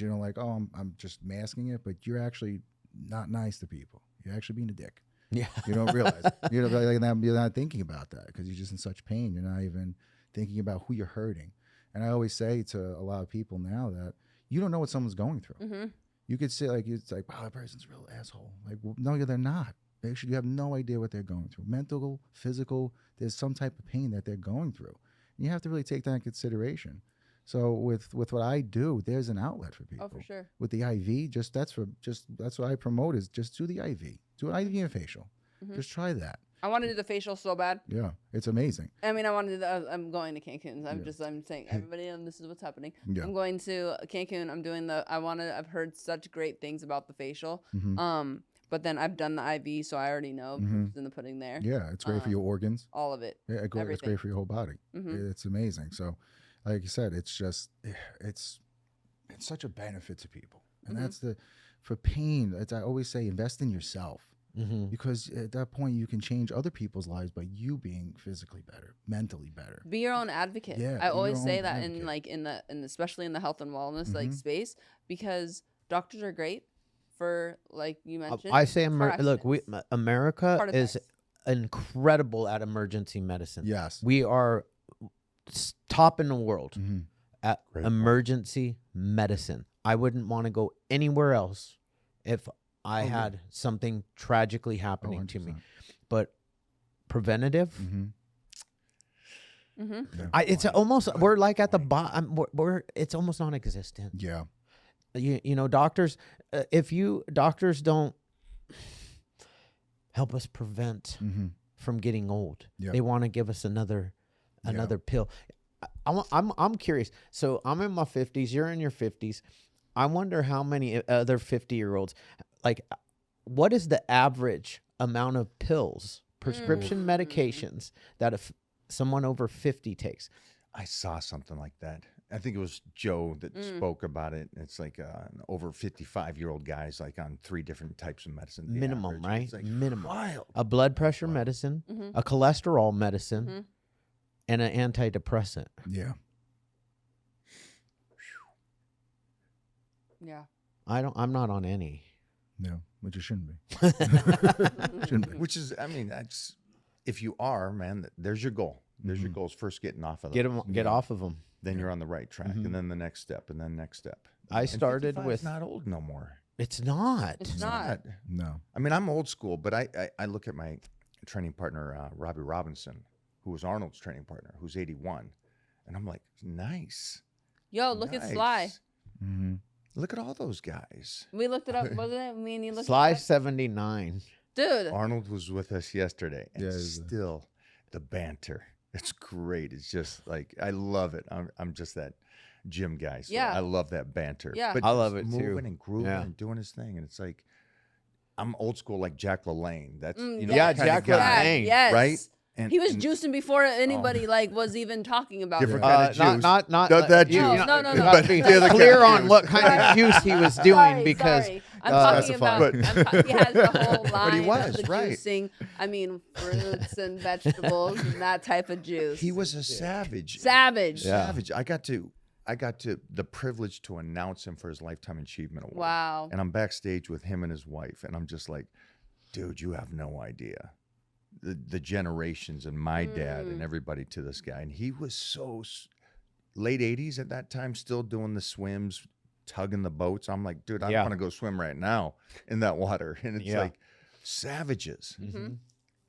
you don't like, oh, I'm just masking it, but you're actually not nice to people. You're actually being a dick. Yeah. You don't realize it. You're not thinking about that because you're just in such pain. You're not even thinking about who you're hurting. And I always say to a lot of people now that you don't know what someone's going through. Mm-hmm. You could say it's like, wow, that person's a real asshole. Like, well, no, they're not. Actually, you have no idea what they're going through. Mental, physical, there's some type of pain that they're going through. And you have to really take that in consideration. So with what I do, there's an outlet for people. Oh, for sure. With the IV, that's what I promote is just do the IV. Do an IV and facial. Mm-hmm. Just try that. I want to do the facial so bad. Yeah, it's amazing. I mean, I'm going to Cancun. I'm saying everybody, this is what's happening. Yeah. I'm going to Cancun. I'm doing I've heard such great things about the facial. Mm-hmm. But then I've done the IV, so I already know what's in the pudding there. Yeah, it's great for your organs. All of it. Yeah, it's great for your whole body. Mm-hmm. It's amazing. So, like you said, it's just it's such a benefit to people, and that's for pain. I always say, invest in yourself. Mm-hmm. Because at that point you can change other people's lives by you being physically better, mentally better. Be your own advocate. Yeah, I always say that in especially in the health and wellness like space, because doctors are great for, like you mentioned. I say America is incredible at emergency medicine. Yes. We are top in the world at Great. emergency medicine. I wouldn't want to go anywhere else if I had something tragically happening to me. 100%. But preventative, it's point. almost, we're like at the bottom, it's almost non-existent. Yeah. You know, doctors, doctors don't help us prevent from getting old. Yep. They want to give us another pill. I'm curious. So I'm in my 50s. You're in your 50s. I wonder how many other 50-year-olds, like, what is the average amount of pills, prescription medications that someone over 50 takes? I saw something like that. I think it was Joe that spoke about it. It's like an over 55-year-old guy's like on 3 different types of medicine. The Minimum, average. right? It's like Minimum. wild. A blood pressure medicine, a cholesterol medicine, and an antidepressant. Yeah. Yeah. I'm not on any. No, which you shouldn't be. Shouldn't be. Which is, I mean, that's, if you are, man, there's your goal. There's your goals. First getting off of them. Get off of them. Then you're on the right track. And then the next step, and then next step. I And started 55 with. is not old no more. It's not. It's not. No. I mean, I'm old school, but I look at my training partner, Robbie Robinson, who was Arnold's training partner, who's 81. And I'm like, nice. Yo, look at Sly. Nice. Look at all those guys. We looked it up, wasn't it? Me and you looked Sly it up. 79. Dude. Arnold was with us yesterday, and Yeah, he's still the banter. It's great. It's just like, I love it. I'm just that gym guy. So Yeah. I love that banter. Yeah. But I love just it too. moving and grooving Yeah. and doing his thing. And it's like, I'm old school like Jack LaLanne. That's, you know, Yeah, that kinda Jack guy, LaLanne. Yes. right? And, He was and juicing before anybody like was even talking about Different it. kind of juice. Not Not that you- juice. No, no, you no. gotta be But the other clear kind of on juice. what kind of juice he was doing Sorry, because sorry. I'm talking Specify. about. He has the whole line. But he was, of the right. juicing. I mean, fruits and vegetables and that type of juice. he was a savage. savage. Yeah. Savage. I got to the privilege to announce him for his Lifetime Achievement Award. Wow. And I'm backstage with him and his wife, and I'm just like, dude, you have no idea. The generations and my dad and everybody to this guy. And he was so late 80s at that time, still doing the swims, tugging the boats. I'm like, dude, I Yeah. want to go swim right now in that water. And it's Yeah. like savages, Mm-hmm.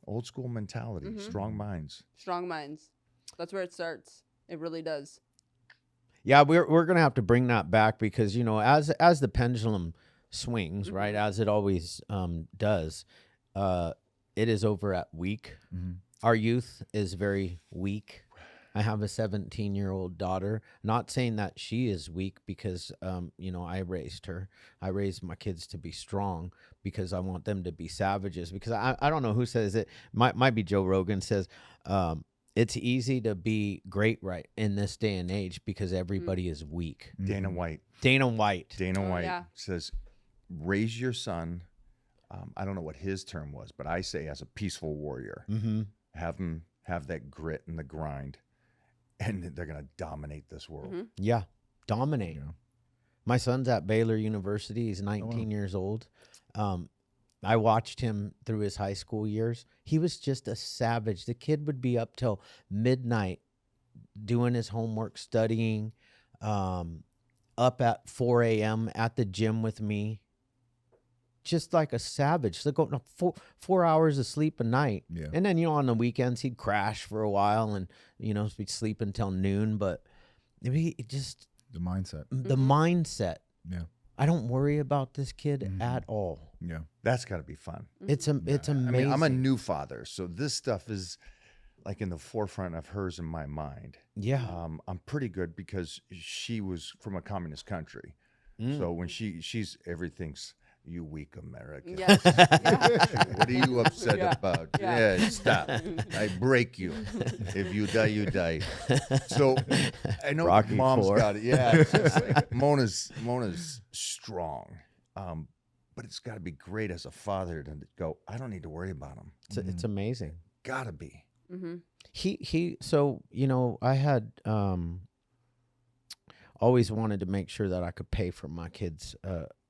old school mentality, strong minds. Strong minds. That's where it starts. It really does. Yeah, we're gonna have to bring that back because, you know, as the pendulum swings, right, as it always does, it is over at weak. Our youth is very weak. I have a 17-year-old daughter. Not saying that she is weak because, you know, I raised her. I raised my kids to be strong because I want them to be savages. Because I don't know who says it. Might be Joe Rogan says, it's easy to be great right in this day and age because everybody is weak. Dana White. Dana White. Dana White yeah. says, raise your son. I don't know what his term was, but I say as a peaceful warrior. Have him have that grit and the grind, and they're going to dominate this world. Yeah, dominate. Yeah. My son's at Baylor University. He's 19 years old. I watched him through his high school years. He was just a savage. The kid would be up till midnight doing his homework, studying, up at 4 a.m. at the gym with me. Just like a savage. So go 4 hours of sleep a night. Yeah. And then, you know, on the weekends, he'd crash for a while and, you know, we'd sleep until noon. But he just, The mindset. the mindset. Yeah. I don't worry about this kid at all. Yeah. That's got to be fun. It's amazing. I mean, I'm a new father, so this stuff is like in the forefront of hers in my mind. Yeah. I'm pretty good because she was from a communist country. So when she's everything's, you weak American. Yes. Yeah. What are you upset Yeah. about? Yeah. Yeah, stop. I break you. If you die, you die. So I know Rocky mom's IV. got it. Yeah. It's just like, Mona's strong. But it's got to be great as a father to go, I don't need to worry about him. It's amazing. Gotta be. So, you know, I had always wanted to make sure that I could pay for my kids'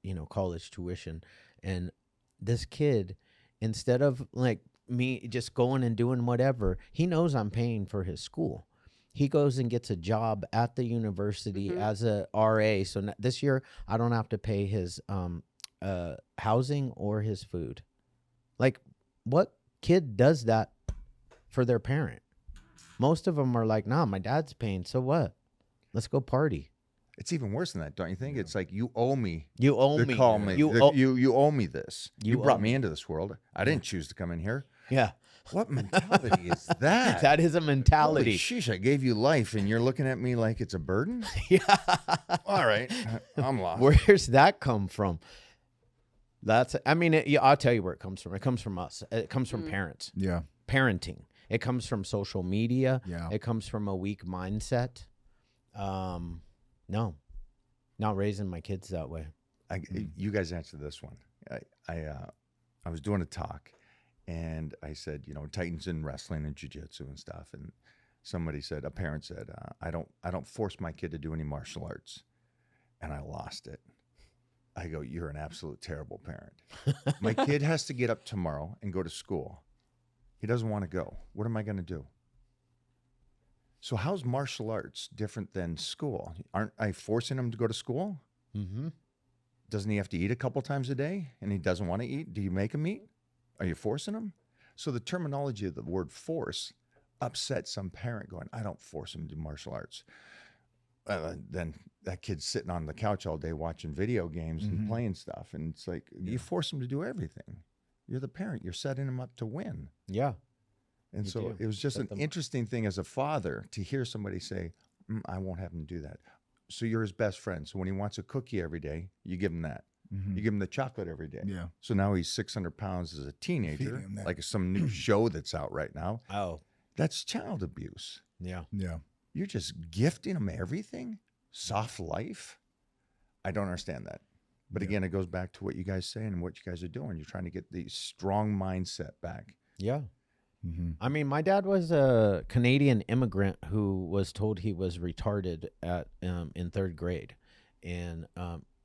you know, college tuition. And this kid, instead of like me just going and doing whatever, he knows I'm paying for his school. He goes and gets a job at the university as a RA. So this year I don't have to pay his housing or his food. Like, what kid does that for their parent? Most of them are like, nah, my dad's paying. So what? Let's go party. It's even worse than that, don't you think? It's like, you owe me. You owe to me. Call me. You You owe me this. You owe brought me into this world. I didn't choose to come in here. Yeah. What mentality is that? That is a mentality. Holy sheesh, I gave you life and you're looking at me like it's a burden? Yeah. All right. I'm lost. Where's that come from? I'll tell you where it comes from. It comes from us. It comes from parents. Yeah. Parenting. It comes from social media. Yeah. It comes from a weak mindset. No, not raising my kids that way. You guys answer this one. I was doing a talk and I said, Titans in wrestling and jiu-jitsu and stuff. And a parent said, I don't force my kid to do any martial arts. And I lost it. I go, you're an absolute terrible parent. My kid has to get up tomorrow and go to school. He doesn't want to go. What am I going to do? So how's martial arts different than school? Aren't I forcing him to go to school? Mm-hmm. Doesn't he have to eat a couple times a day and he doesn't want to eat? Do you make him eat? Are you forcing him? So the terminology of the word force upsets some parent going, I don't force him to do martial arts. Then that kid's sitting on the couch all day watching video games and playing stuff. And it's like, you force him to do everything. You're the parent. You're setting him up to win. Yeah. And You so do. it was just an interesting thing as a father to hear somebody say, I won't have him do that. So you're his best friend. So when he wants a cookie every day, you give him that. You give him the chocolate every day. Yeah. So now he's 600 pounds as a teenager, Feeding him that. like some new show that's out right now. Oh, That's child abuse. yeah. Yeah. You're just gifting him everything? Soft life? I don't understand that. But again, it goes back to what you guys say and what you guys are doing. You're trying to get the strong mindset back. Yeah. Mm-hmm. I mean, my dad was a Canadian immigrant who was told he was retarded in third grade, and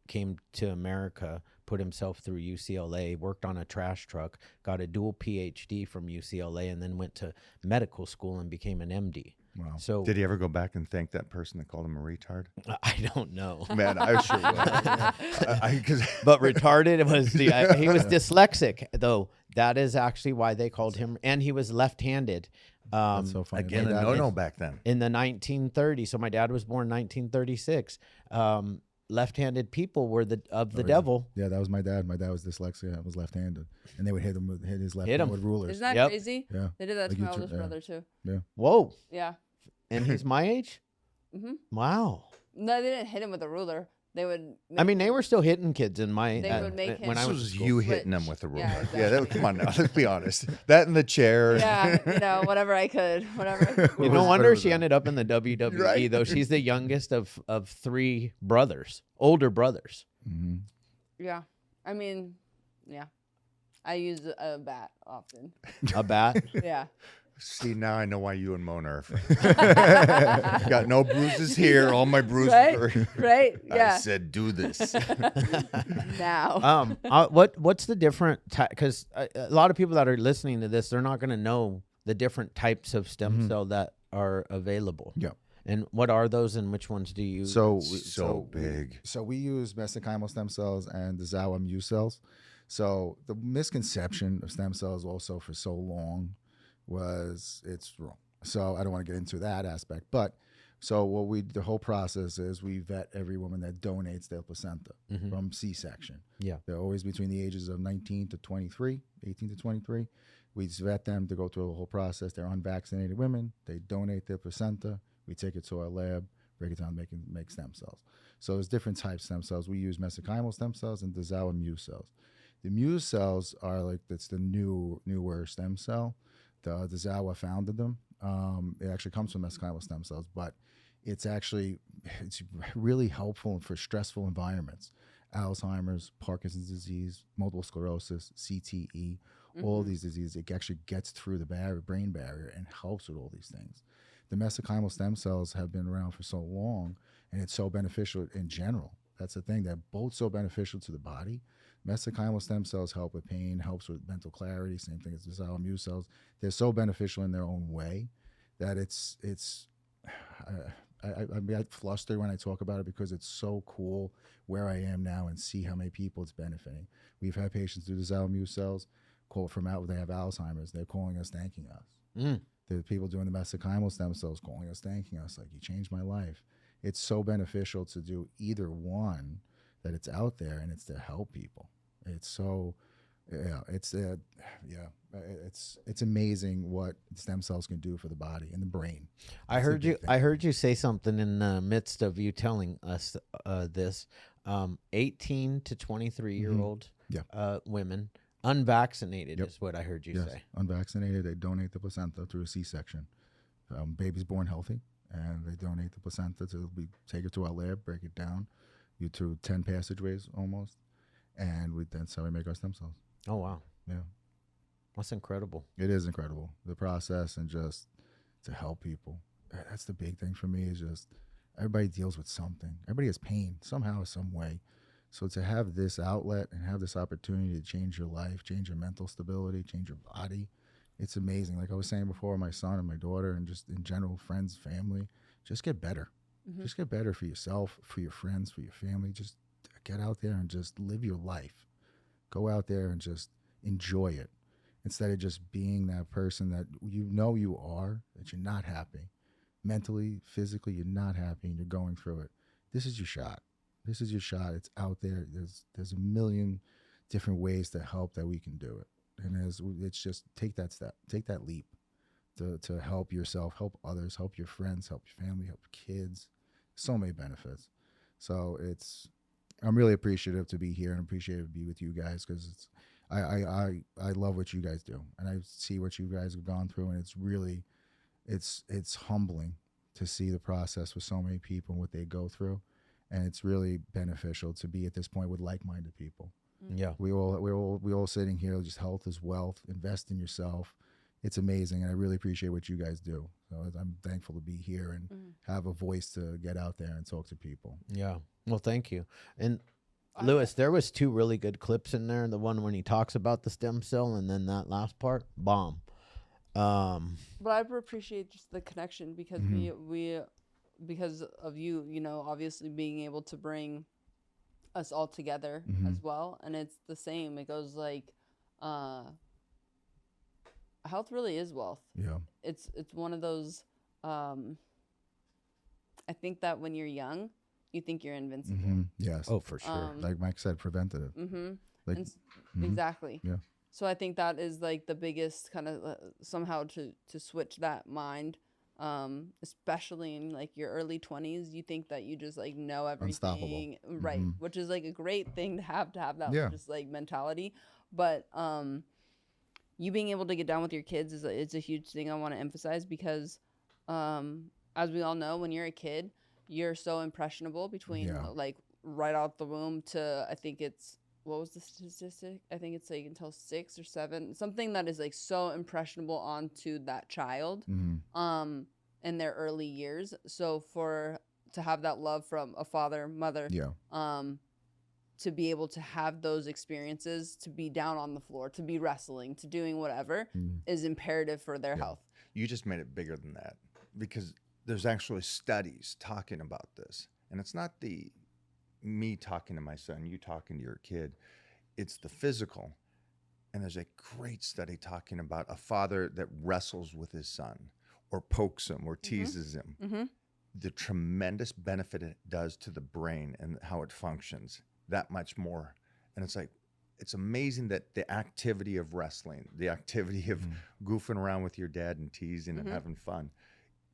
came to America, put himself through UCLA, worked on a trash truck, got a dual PhD from UCLA, and then went to medical school and became an MD. Wow. So Did he ever go back and thank that person that called him a retard? I don't know. Man, I sure will. But retarded was he was dyslexic, though. That is actually why they called him, and he was left-handed. That's so funny. Again, My a dad- no-no back then. In the 1930s. So my dad was born 1936. Left-handed people were the devil. Yeah, that was my dad. My dad was dyslexic. I was left-handed, and they would hit his left Hit hand him. with rulers. Isn't that Yep. crazy? Yeah. They did that Like to my you oldest yeah. brother too. Whoa. Yeah. And he's my age? Mm-hmm. Wow. No, they didn't hit him with a ruler. They would. I mean, they were still hitting kids in my They would make him when I This was was in school. you Switch. hitting them with a ruler. Yeah, Yeah, exactly. that, come on now. Let's be honest. That in the chair. Yeah, whatever I could, whatever. No was- wonder was she that? ended up in the WWE, Right? though. She's the youngest of three brothers, older brothers. Mm-hmm. Yeah, I mean, yeah, I use a bat often. A bat. Yeah. See, now I know why you and Mona are friends. Got no bruises here. All my bruises Right? are. Right? Yeah. I said, do this. Now. What's the different because a lot of people that are listening to this, they're not going to know the different types of stem cell that are available. Yeah. And what are those, and which ones do you? So big. So we use mesenchymal stem cells and the Zawa mu cells. So the misconception of stem cells also for so long was it's wrong. So I don't want to get into that aspect, but so the whole process is we vet every woman that donates their placenta from C-section. Yeah. They're always between the ages of 18 to 23. We vet them to go through the whole process. They're unvaccinated women. They donate their placenta. We take it to our lab, break it down, make stem cells. So there's different types of stem cells. We use mesenchymal stem cells and the Zawa mu cells. The mu cells are that's the newer stem cell. The Zawa founded them. It actually comes from mesenchymal stem cells, but it's really helpful for stressful environments. Alzheimer's, Parkinson's disease, multiple sclerosis, CTE, all these diseases. It actually gets through the brain barrier and helps with all these things. The mesenchymal stem cells have been around for so long, and it's so beneficial in general. That's the thing. They're both so beneficial to the body Mesenchymal stem cells help with pain, helps with mental clarity. Same thing as the immune cells. They're so beneficial in their own way that I get flustered when I talk about it because it's so cool where I am now and see how many people it's benefiting. We've had patients do the immune cells call from out. They have Alzheimer's. They're calling us, thanking us. There are people doing the mesenchymal stem cells calling us, thanking us, like, you changed my life. It's so beneficial to do either one, that it's out there and it's to help people. It's so, it's amazing what stem cells can do for the body and the brain. I heard you say something in the midst of you telling us this. 18 to 23-year-old women, unvaccinated is what I heard you say. Unvaccinated, they donate the placenta through a C-section. Baby's born healthy, and they donate the placenta we take it to our lab, break it down, through 10 passageways almost, and that's how we make our stem cells. Oh, wow. Yeah. That's incredible. It is incredible, the process, and just to help people. That's the big thing for me, is just everybody deals with something. Everybody has pain somehow, some way. So to have this outlet and have this opportunity to change your life, change your mental stability, change your body, it's amazing. Like I was saying before, my son and my daughter, and just in general, friends, family, just get better. Just get better for yourself, for your friends, for your family. Just get out there and just live your life. Go out there and just enjoy it, instead of just being that person that you are, that you're not happy. Mentally, physically, you're not happy and you're going through it. This is your shot. This is your shot. It's out there. There's a million different ways to help that we can do it. And it's just take that step, take that leap to help yourself, help others, help your friends, help your family, help your kids. So many benefits. So I'm really appreciative to be here and appreciative to be with you guys, because I love what you guys do, and I see what you guys have gone through, and it's really, it's humbling to see the process with so many people and what they go through, and it's really beneficial to be at this point with like-minded people. Yeah, we all sitting here, just health is wealth. Invest in yourself. It's amazing, and I really appreciate what you guys do. So I'm thankful to be here and have a voice to get out there and talk to people. Yeah. Well, thank you. And Lewis, there was 2 really good clips in there. The one when he talks about the stem cell, and then that last part, bomb. But I appreciate just the connection, because we because of you, obviously being able to bring us all together as well. And it's the same. It goes like, health really is wealth. Yeah. It's one of those, I think that when you're young, you think you're invincible. Yes. Oh, for sure. Like Mike said, preventative. Like, Exactly. Yeah. So I think that is like the biggest kind of somehow to switch that mind, especially in like your early 20s. You think that you just like know everything. Unstoppable. Right. Which is like a great thing to have that just like mentality. But you being able to get down with your kids it's a huge thing I want to emphasize, because as we all know, when you're a kid, you're so impressionable between like right out the womb to, I think it's, what was the statistic? I think it's like until 6 or 7, something that is like so impressionable onto that child in their early years. So to have that love from a father, mother, to be able to have those experiences, to be down on the floor, to be wrestling, to doing whatever is imperative for their health. You just made it bigger than that, because there's actually studies talking about this. And it's not me talking to my son, you talking to your kid. It's the physical. And there's a great study talking about a father that wrestles with his son or pokes him or teases him. The tremendous benefit it does to the brain and how it functions, that much more. And it's like, it's amazing that the activity of wrestling, the activity of goofing around with your dad and teasing and having fun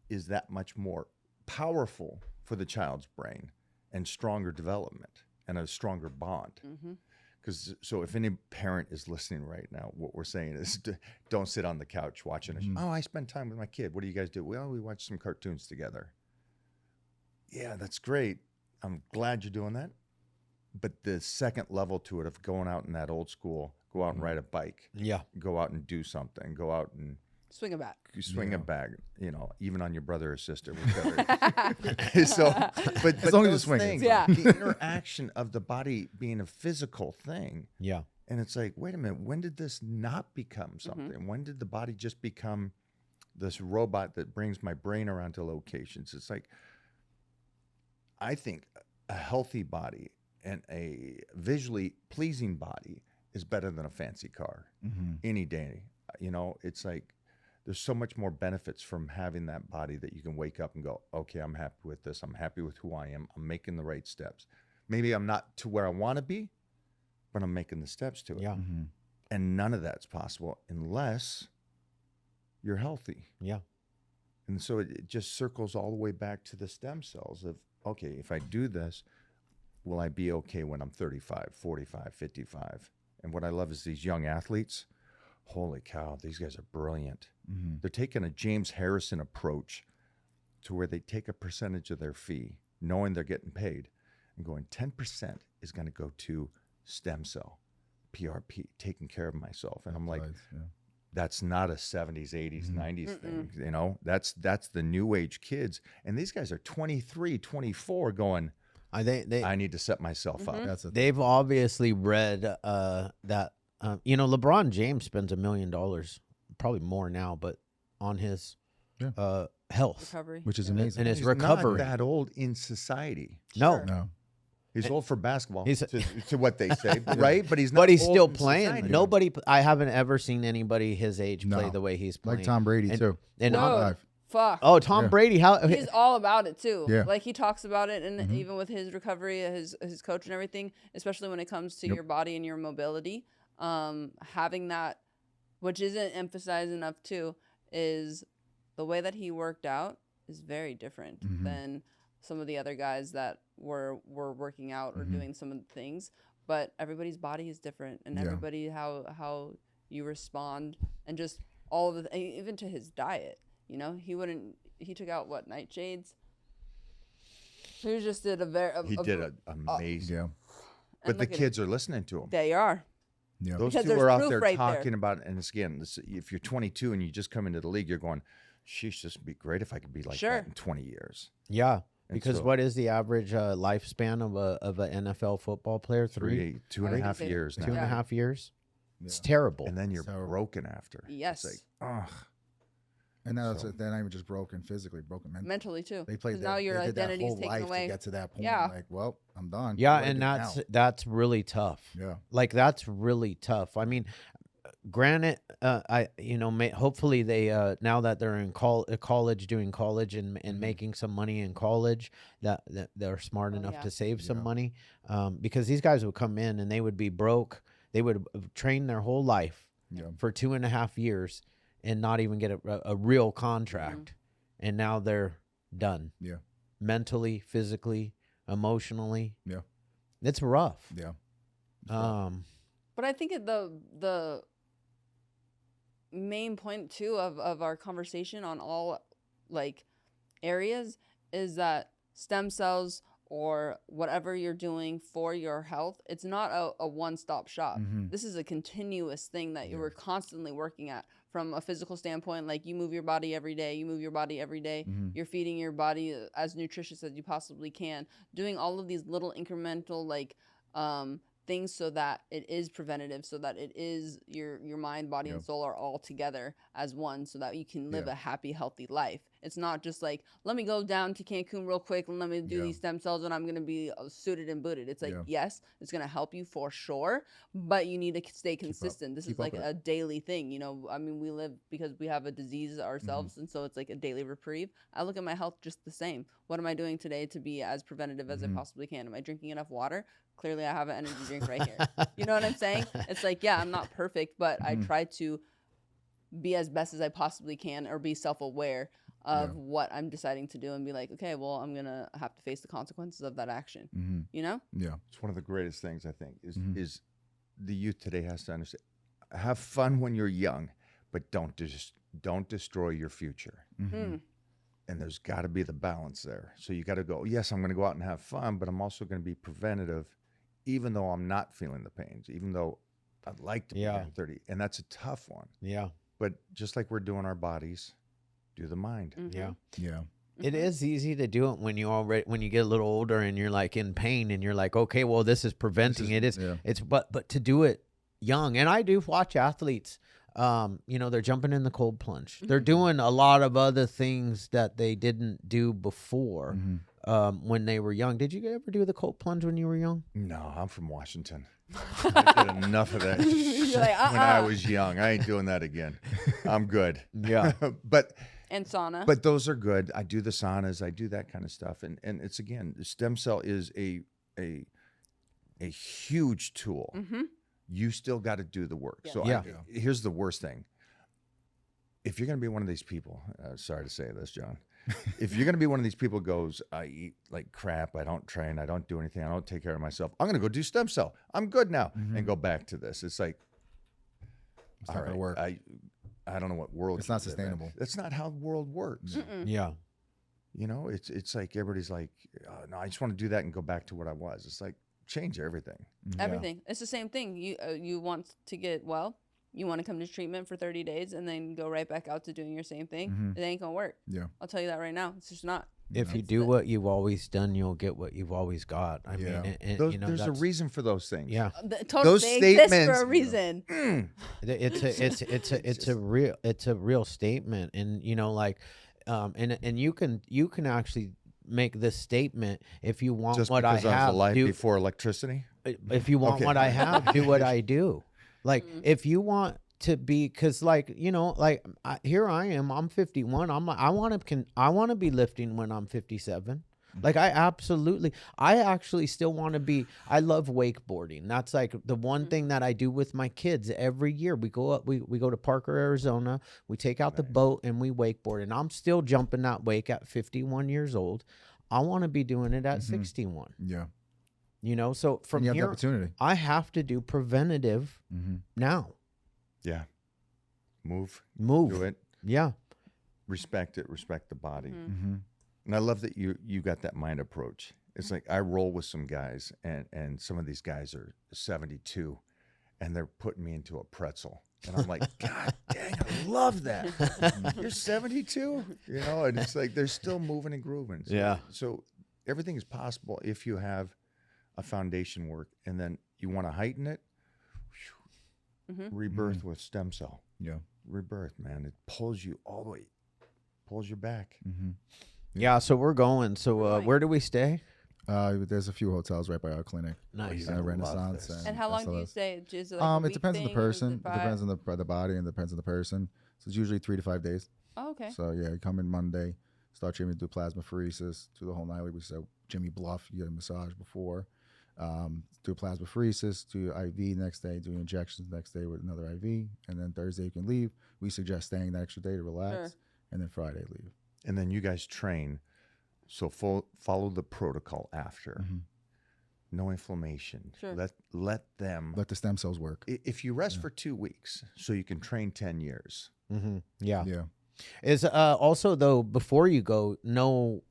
is that much more powerful for the child's brain and stronger development and a stronger bond. Because so if any parent is listening right now, what we're saying is don't sit on the couch watching a show. Oh, I spend time with my kid. What do you guys do? Well, we watch some cartoons together. Yeah, that's great. I'm glad you're doing that. But the second level to it of going out in that old school, go out and ride a bike. Yeah. Go out and do something. Go out and Swing a bat. You swing Yeah. a bag, you know, even on your brother or sister, whichever. So, but As long as you those swing it, things, it's fine. the interaction of the body being a physical thing, Yeah. and it's like, wait a minute, when did this not become something? When did the body just become this robot that brings my brain around to locations? It's like, I think a healthy body and a visually pleasing body is better than a fancy car any day. You know, it's like there's so much more benefits from having that body that you can wake up and go, okay, I'm happy with this. I'm happy with who I am. I'm making the right steps. Maybe I'm not to where I want to be, but I'm making the steps to it. Yeah. And none of that's possible unless you're healthy. Yeah. And so it just circles all the way back to the stem cells of, okay, if I do this, will I be okay when I'm 35, 45, 55? And what I love is these young athletes. Holy cow, these guys are brilliant. They're taking a James Harrison approach to where they take a percentage of their fee, knowing they're getting paid, and going 10% is going to go to stem cell, PRP, taking care of myself. And I'm like, that's not a 70s, 80s, 90s thing. You know, that's the new age kids. And these guys are 23, 24 going, I need to set myself up. That's They've obviously read that, you know, LeBron James spends $1 million, probably more now, but on his health, Recovery. which is Yeah. amazing. and his He's recovery. not that old in society. No, Sure. No. He's old for basketball, He's- to what they say, right? But he's not. but he's old still in playing. society. Nobody, I haven't ever seen anybody his age play No. the way he's playing. Like Tom Brady, And- too. And Whoa. Live. Fuck. oh, Tom Yeah. Brady, how? He's all about it too. Yeah. Like he talks about it, and even with his recovery, his coach and everything, especially when it comes to your body and your mobility, having that, which isn't emphasized enough too, is the way that he worked out is very different than some of the other guys that were working out or doing some of the things. But everybody's body is different, and Yeah. everybody how you respond, and just all of the even to his diet. You know, he took out what, nightshades? He just did He did an amazing. Yeah. But the look at kids are listening to him. They are. Yeah. Those Because two there's are out proof there right there. talking about, and it's, again, if you're 22 and you just come into the league, you're going, sheesh, this would be great if I could be like Sure. that in 20 years. Yeah, And because so- what is the average lifespan of an NFL football player? Two and I a half think years Two now. and a Yeah. half years. Yeah. It's terrible. And then you're So- broken after. Yes. It's like, ugh. And now So- they're not even just broken physically, broken mentally. Mentally too. They played 'Cause now your they did that identity's whole taken life away. to get to that point. Yeah. Like, well, I'm done. Yeah, What do I and do that's really tough. now? Like that's really tough. I mean, granted, hopefully they now that they're in college, doing college and making some money in college, that they're smart enough yeah. to save some Yeah. money, because these guys would come in and they would be broke. They would have trained their whole life Yeah. for 2.5 years and not even get a real contract, and now they're done. Yeah. Mentally, physically, emotionally. Yeah. It's rough. Yeah. But I think the main point too of our conversation on all like areas is that stem cells or whatever you're doing for your health, it's not a one-stop shop. This is a continuous thing that you were constantly working at from a physical standpoint. Like you move your body every day, you're feeding your body as nutritious as you possibly can, doing all of these little incremental like things so that it is preventative, so that it is your mind, body, and soul are all together as one, so that you can live a happy, healthy life. It's not just like, let me go down to Cancun real quick and let me do these stem cells and I'm going to be suited and booted. It's like, yes, it's going to help you for sure, but you need to stay consistent. This is like a daily thing. You know, I mean, we live because we have a disease ourselves, and so it's like a daily reprieve. I look at my health just the same. What am I doing today to be as preventative as I possibly can? Am I drinking enough water? Clearly, I have an energy drink right here. You know what I'm saying? It's like, yeah, I'm not perfect, but I try to be as best as I possibly can, or be self-aware of what I'm deciding to do, and be like, okay, well, I'm gonna have to face the consequences of that action. You know? Yeah. It's one of the greatest things, I think, is the youth today has to understand. Have fun when you're young, but don't destroy your future. And there's got to be the balance there. So you got to go, yes, I'm going to go out and have fun, but I'm also going to be preventative, even though I'm not feeling the pains, even though I'd like to be in 30. And that's a tough one. Yeah. But just like we're doing our bodies, do the mind. Yeah. Yeah. It is easy to do it when you get a little older and you're like in pain and you're like, okay, well, this is preventing it. But to do it young, and I do watch athletes, they're jumping in the cold plunge. They're doing a lot of other things that they didn't do before when they were young. Did you ever do the cold plunge when you were young? No, I'm from Washington. I did enough of that when I was young. I ain't doing that again. I'm good. Yeah. And sauna. But those are good. I do the saunas. I do that kind of stuff. And it's, again, the stem cell is a huge tool. You still got to do the work. Yeah. So here's the worst thing. If you're going to be one of these people, sorry to say this, John, if you're going to be one of these people who goes, I eat like crap, I don't train, I don't do anything, I don't take care of myself, I'm going to go do stem cell. I'm good now. And go back to this. It's like, it's not going to work. I don't know what world. It's not sustainable. That's not how the world works. Yeah. You know, it's like everybody's like, no, I just want to do that and go back to what I was. It's like, change everything. Everything. It's the same thing. You want to get well. You want to come to treatment for 30 days and then go right back out to doing your same thing. It ain't gonna work. Yeah. I'll tell you that right now. It's just not. If you do what you've always done, you'll get what you've always got. I mean, there's a reason for those things. Yeah. Those they exist statements for a reason. It's a real statement, and and you can actually make this statement if you want just what I because I have. was alive before electricity. If you want what I have, do what I do. Like if you want to be, because here I am. I'm 51. I want to be lifting when I'm 57. Like I actually still want to be. I love wakeboarding. That's like the one thing that I do with my kids every year. We go up. We go to Parker, Arizona. We take out the boat and we wakeboard. And I'm still jumping that wake at 51 years old. I want to be doing it at 61. Yeah. So from you have here, the opportunity. I have to do preventative now. Yeah. Move. Do it. Yeah. Respect it. Respect the body. And I love that you got that mind approach. It's like I roll with some guys, and some of these guys are 72, and they're putting me into a pretzel. And I'm like, God dang, I love that. You're 72? And it's like they're still moving and grooving. So everything is possible if you have a foundation work, and then you want to heighten it. Rebirth with stem cell. Yeah. Rebirth, man. It pulls you all the way, pulls you back. Yeah, so we're going. So where do we stay? There's a few hotels right by our clinic. Nice. Renaissance. And how long do you stay? Is it like it depends on the person. It depends on the body, and depends on the person. So it's usually 3 to 5 days. Oh, okay. So you come in Monday, start treatment, do plasmapheresis, do the whole nightly. We said Jimmy Bluff, you get a massage before. Do plasmapheresis, do IV next day, do injections next day with another IV, and then Thursday you can leave. We suggest staying the extra day to relax, and then Friday leave. And then you guys train, so follow the protocol after. No inflammation. Let the stem cells work. If you rest for 2 weeks, so you can train 10 years. Yeah. Is also though before you go, no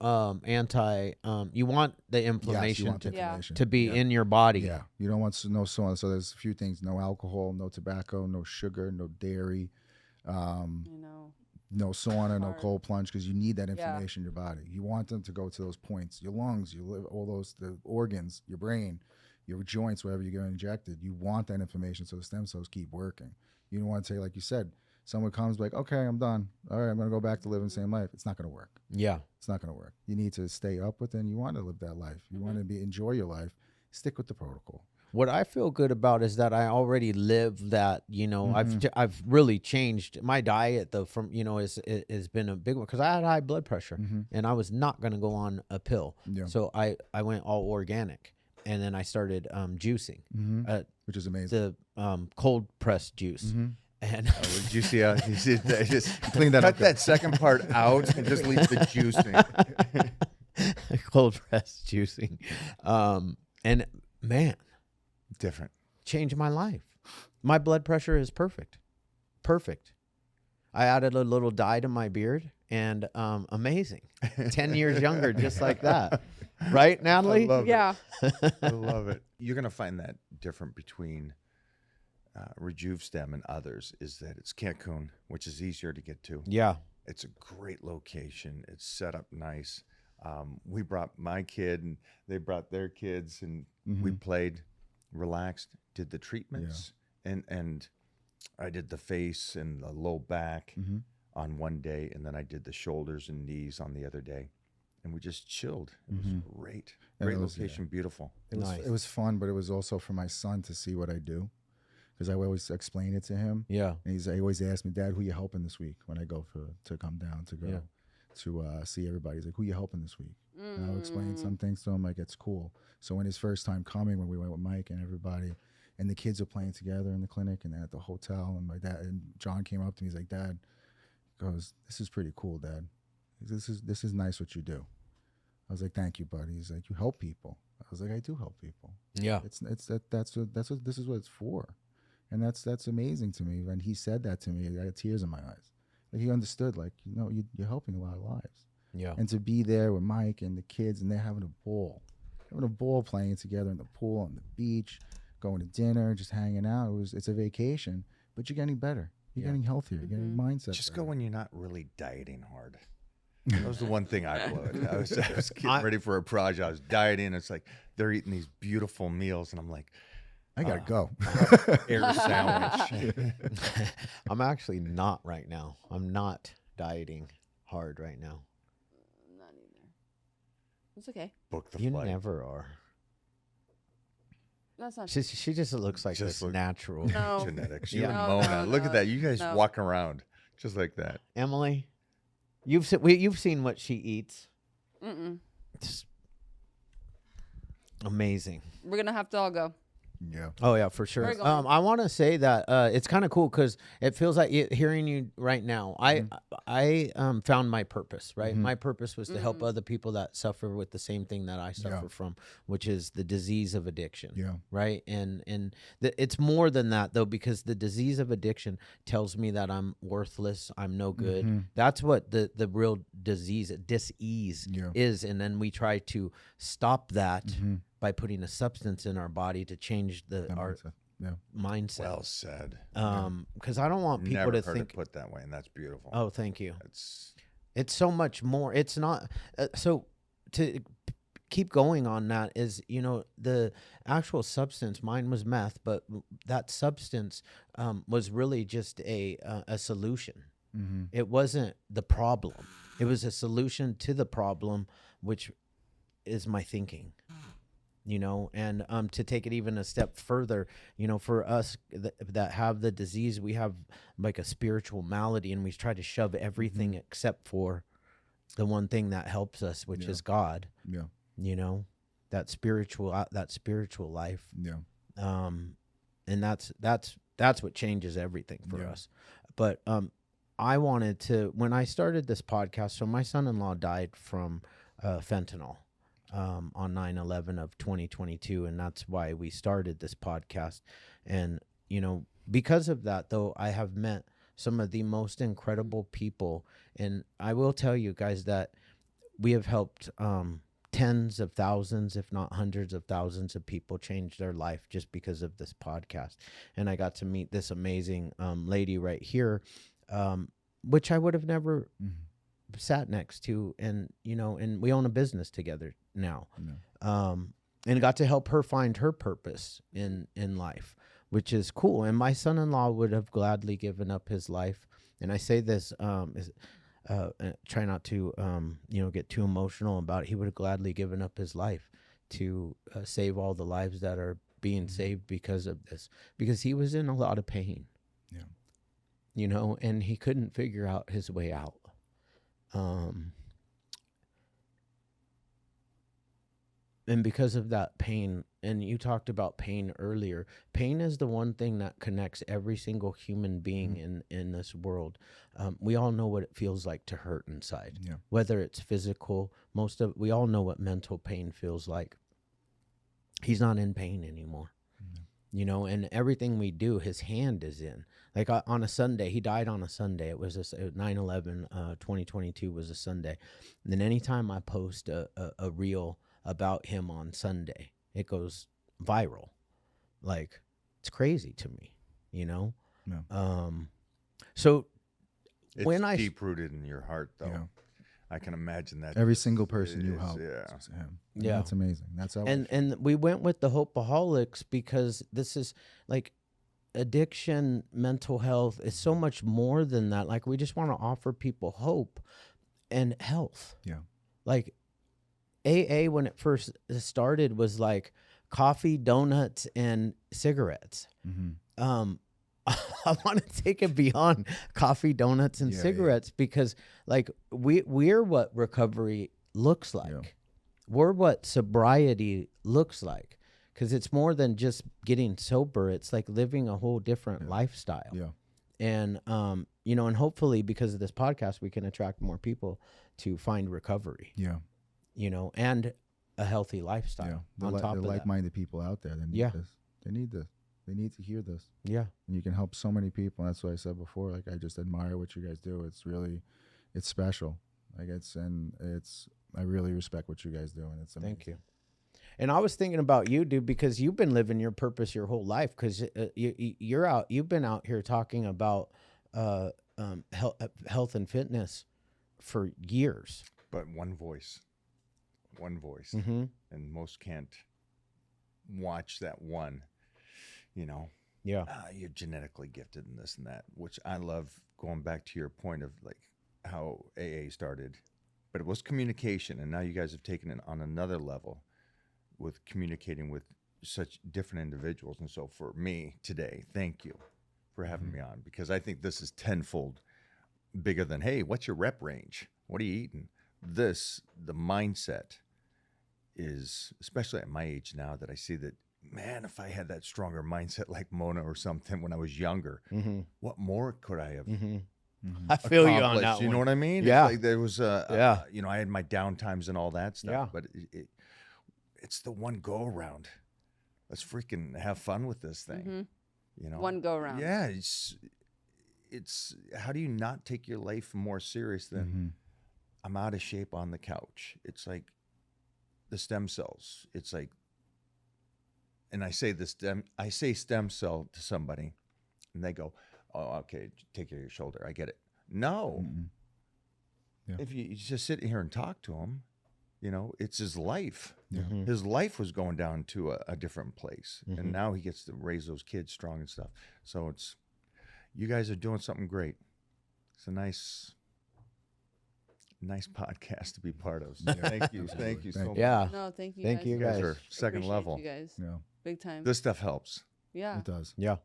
you want the inflammation to be in your body. Yeah, you don't want no sauna. So there's a few things: no alcohol, no tobacco, no sugar, no dairy, no sauna, no cold plunge, because you need that inflammation in your body. You want them to go to those points: your lungs, your liver, all those, the organs, your brain, your joints, wherever you get injected. You want that inflammation so the stem cells keep working. You don't want to say, like you said, someone comes like, okay, I'm done. All right, I'm going to go back to living the same life. It's not going to work. Yeah. It's not going to work. You need to stay up with it, and you want to live that life. You want to enjoy your life. Stick with the protocol. What I feel good about is that I already live that, I've really changed my diet though has been a big one, because I had high blood pressure and I was not going to go on a pill. Yeah. So I went all organic, and then I started juicing, which is amazing. The cold pressed juice. And did you see how just clean that up? Cut that second part out and just leave the juicing. Cold pressed juicing, and man, different. Changed my life. My blood pressure is perfect. I added a little dye to my beard, and amazing. 10 years younger, just like that. Right, Natalie? Yeah. I love it. You're gonna find that different between RejuveStem and others is that it's Cancun, which is easier to get to. Yeah. It's a great location. It's set up nice. We brought my kid and they brought their kids, and we played, relaxed, did the treatments, and I did the face and the low back on one day, and then I did the shoulders and knees on the other day, and we just chilled. It was great. Great location, beautiful. It was fun, but it was also for my son to see what I do, because I always explain it to him. Yeah. And he always asks me, Dad, who you helping this week when I go to come down to go to see everybody. He's like, who you helping this week? And I'll explain some things to him, like, it's cool. So when his first time coming, when we went with Mike and everybody, and the kids were playing together in the clinic and then at the hotel, and my dad and John came up to me, he's like, Dad, goes, this is pretty cool, Dad. This is nice what you do. I was like, thank you, buddy. He's like, you help people. I was like, I do help people. Yeah. That's what this is what it's for. And that's amazing to me. When he said that to me, I had tears in my eyes. Like, he understood, like, you're helping a lot of lives. Yeah. And to be there with Mike and the kids, and they're having a ball playing together in the pool, on the beach, going to dinner, just hanging out. It's a vacation, but you're getting better. You're getting healthier. You're getting your mindset. Just better. go when you're not really dieting hard. That was the one thing I blew. I was getting ready for a project. I was dieting. It's like they're eating these beautiful meals, and I'm like, I gotta go. air sandwich. I'm actually not right now. I'm not dieting hard right now. Not either. It's okay. Book the You flight. never are. That's not. She just looks like Just this look- natural. No. Genetics. You Yeah. and No, Mona. no, Look no, at that. You guys no. walking around just like that. Emily, you've seen what she eats. It's amazing. We're gonna have to all go. Yeah. Oh yeah, for sure. We're going. I want to say that it's kind of cool because it feels like hearing you right now. I found my purpose. Right, my purpose was to help other people that suffer with the same thing that I suffer from, which is the disease of addiction. Yeah. Right, and it's more than that though, because the disease of addiction tells me that I'm worthless, I'm no good. That's what the real disease, dis-ease is, and then we try to stop that by putting a substance in our body to change our mindset. Well said. Because I don't want people Never to heard think. it put that way, and that's beautiful. Oh, thank you. It's so much more. It's not. So to keep going on that is, the actual substance. Mine was meth, but that substance was really just a solution. It wasn't the problem. It was a solution to the problem, which is my thinking. And to take it even a step further, for us that have the disease, we have like a spiritual malady, and we try to shove everything except for the one thing that helps us, which is God. Yeah. That spiritual life. Yeah. And that's what changes everything for us. But I wanted to, when I started this podcast, so my son-in-law died from fentanyl. On 9/11 of 2022, and that's why we started this podcast. And because of that, though, I have met some of the most incredible people, and I will tell you guys that we have helped tens of thousands, if not hundreds of thousands of people change their life just because of this podcast. And I got to meet this amazing lady right here, which I would have never sat next to, and and we own a business together now. And got to help her find her purpose in life, which is cool. And my son-in-law would have gladly given up his life, and I say this try not to get too emotional about it. He would have gladly given up his life to save all the lives that are being saved because of this, because he was in a lot of pain. And he couldn't figure out his way out. And because of that pain, and you talked about pain earlier, pain is the one thing that connects every single human being in this world. We all know what it feels like to hurt inside, whether it's physical. We all know what mental pain feels like. He's not in pain anymore. And everything we do, his hand is in. Like on a Sunday, he died on a Sunday. It was 9/11, 2022 was a Sunday. And then anytime I post a reel about him on Sunday, it goes viral. Like, it's crazy to me. you know? Yeah. So It's when deep rooted in your heart, though. Yeah. I can imagine that. Every single person you is, help. yeah. is him. And Yeah. That's amazing. That's how. and we went with the Hopeaholics because this is like addiction, mental health is so much more than that. Like we just want to offer people hope and health. Yeah. Like AA when it first started was like coffee, donuts, and cigarettes. Mm-hmm. I want to take it beyond coffee, donuts, and Yeah, cigarettes because like we're what recovery looks like. Yeah. We're what sobriety looks like because it's more than just getting sober. It's like living a whole different lifestyle. Yeah. And, you know, and hopefully because of this podcast, we can attract more people to find recovery, Yeah. you know, and a healthy Yeah. lifestyle on The top of that. like-minded people out there. They need Yeah. this. They need this. They need to hear this. Yeah. And you can help so many people. And that's what I said before. Like I just admire what you guys do. It's really, it's special. Like I really respect what you guys do. And it's amazing. Thank you. And I was thinking about you, dude, because you've been living your purpose your whole life. Because you've been out here talking about health and fitness for years. But one voice. Mm-hmm. And most can't watch that one, you know. Yeah. You're genetically gifted in this and that, which I love. Going back to your point of like how AA started, but it was communication, and now you guys have taken it on another level with communicating with such different individuals. And so for me today, thank you for having me on, because I think this is tenfold bigger than, hey, what's your rep range? What are you eating? The mindset is, especially at my age now, that I see that, man, if I had that stronger mindset like Mona or something when I was younger, what more could I have I feel you on accomplished? that You one. know what I mean? Yeah. It's like there was you know, I had my down times and all that stuff, Yeah. but it's the one go around. Let's freaking have fun with this thing. You know, One go around. Yeah, it's how do you not take your life more serious than I'm out of shape on the couch? It's like the stem cells. It's like, and I say stem cell to somebody, and they go, "Oh, okay, take care of your shoulder. I get it." No, Yeah. if you just sit here and talk to him, you know, it's his life. Yeah. His life was going down to a different place, and now he gets to raise those kids strong and stuff. So you guys are doing something great. It's a nice podcast to be part of. So thank you so much. Yeah. No, thank you. Thank guys. you, You guys guys. are second Appreciate level. You guys, Yeah. big time. This stuff helps. Yeah. It does. Yeah.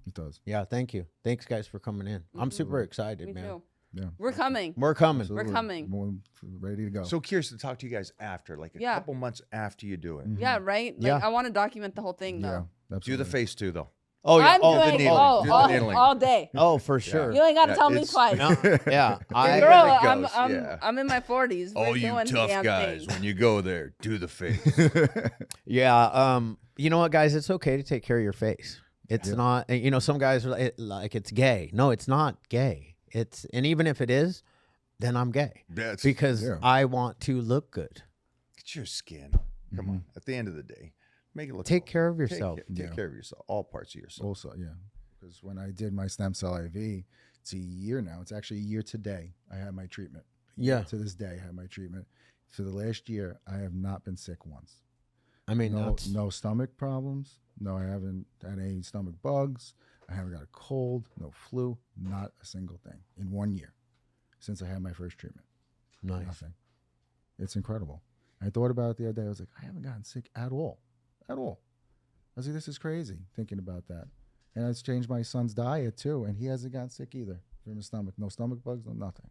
It does. Yeah. Thank you. Thanks, guys, for coming in. I'm super excited, Me man. too. Yeah. We're coming. We're coming. So We're coming. More ready to go. So curious to talk to you guys after, like a Yeah. couple months after you do it. Yeah, right? Like, Yeah. I want to document the whole thing, yeah, though. absolutely. Do the face too, though. Oh, yeah. I'm Oh, doing needling. Do the all, needling. all day. oh, for sure. You ain't got to tell me it's- twice. No, yeah. I, Girl, There it I'm, goes, I'm, yeah. I'm in my 40s. We're All you doing tough damn guys, things. when you go there, do the face. yeah. You know what, guys? It's okay to take care of your face. It's not, you know, some guys are like it's gay. No, it's not gay. And even if it is, then I'm gay That's because Yeah. I want to look good. Get your skin. Come on. At the end of the day, make it look. Take good. care of Take yourself. ca- Take Yeah. care of yourself. All parts of yourself. Also, yeah. Because when I did my stem cell IV, it's a year now. It's actually a year today. I had my treatment. Yeah. To this day, I had my treatment. For the last year, I have not been sick once. I mean, No stomach problems. No, I haven't had any stomach bugs. I haven't got a cold, no flu, not a single thing in 1 year since I had my first treatment. nice. Nothing. It's incredible. I thought about it the other day. I was like, I haven't gotten sick at all. At all. I was like, this is crazy thinking about that. And I changed my son's diet too, and he hasn't gotten sick either from his stomach. No stomach bugs, no nothing.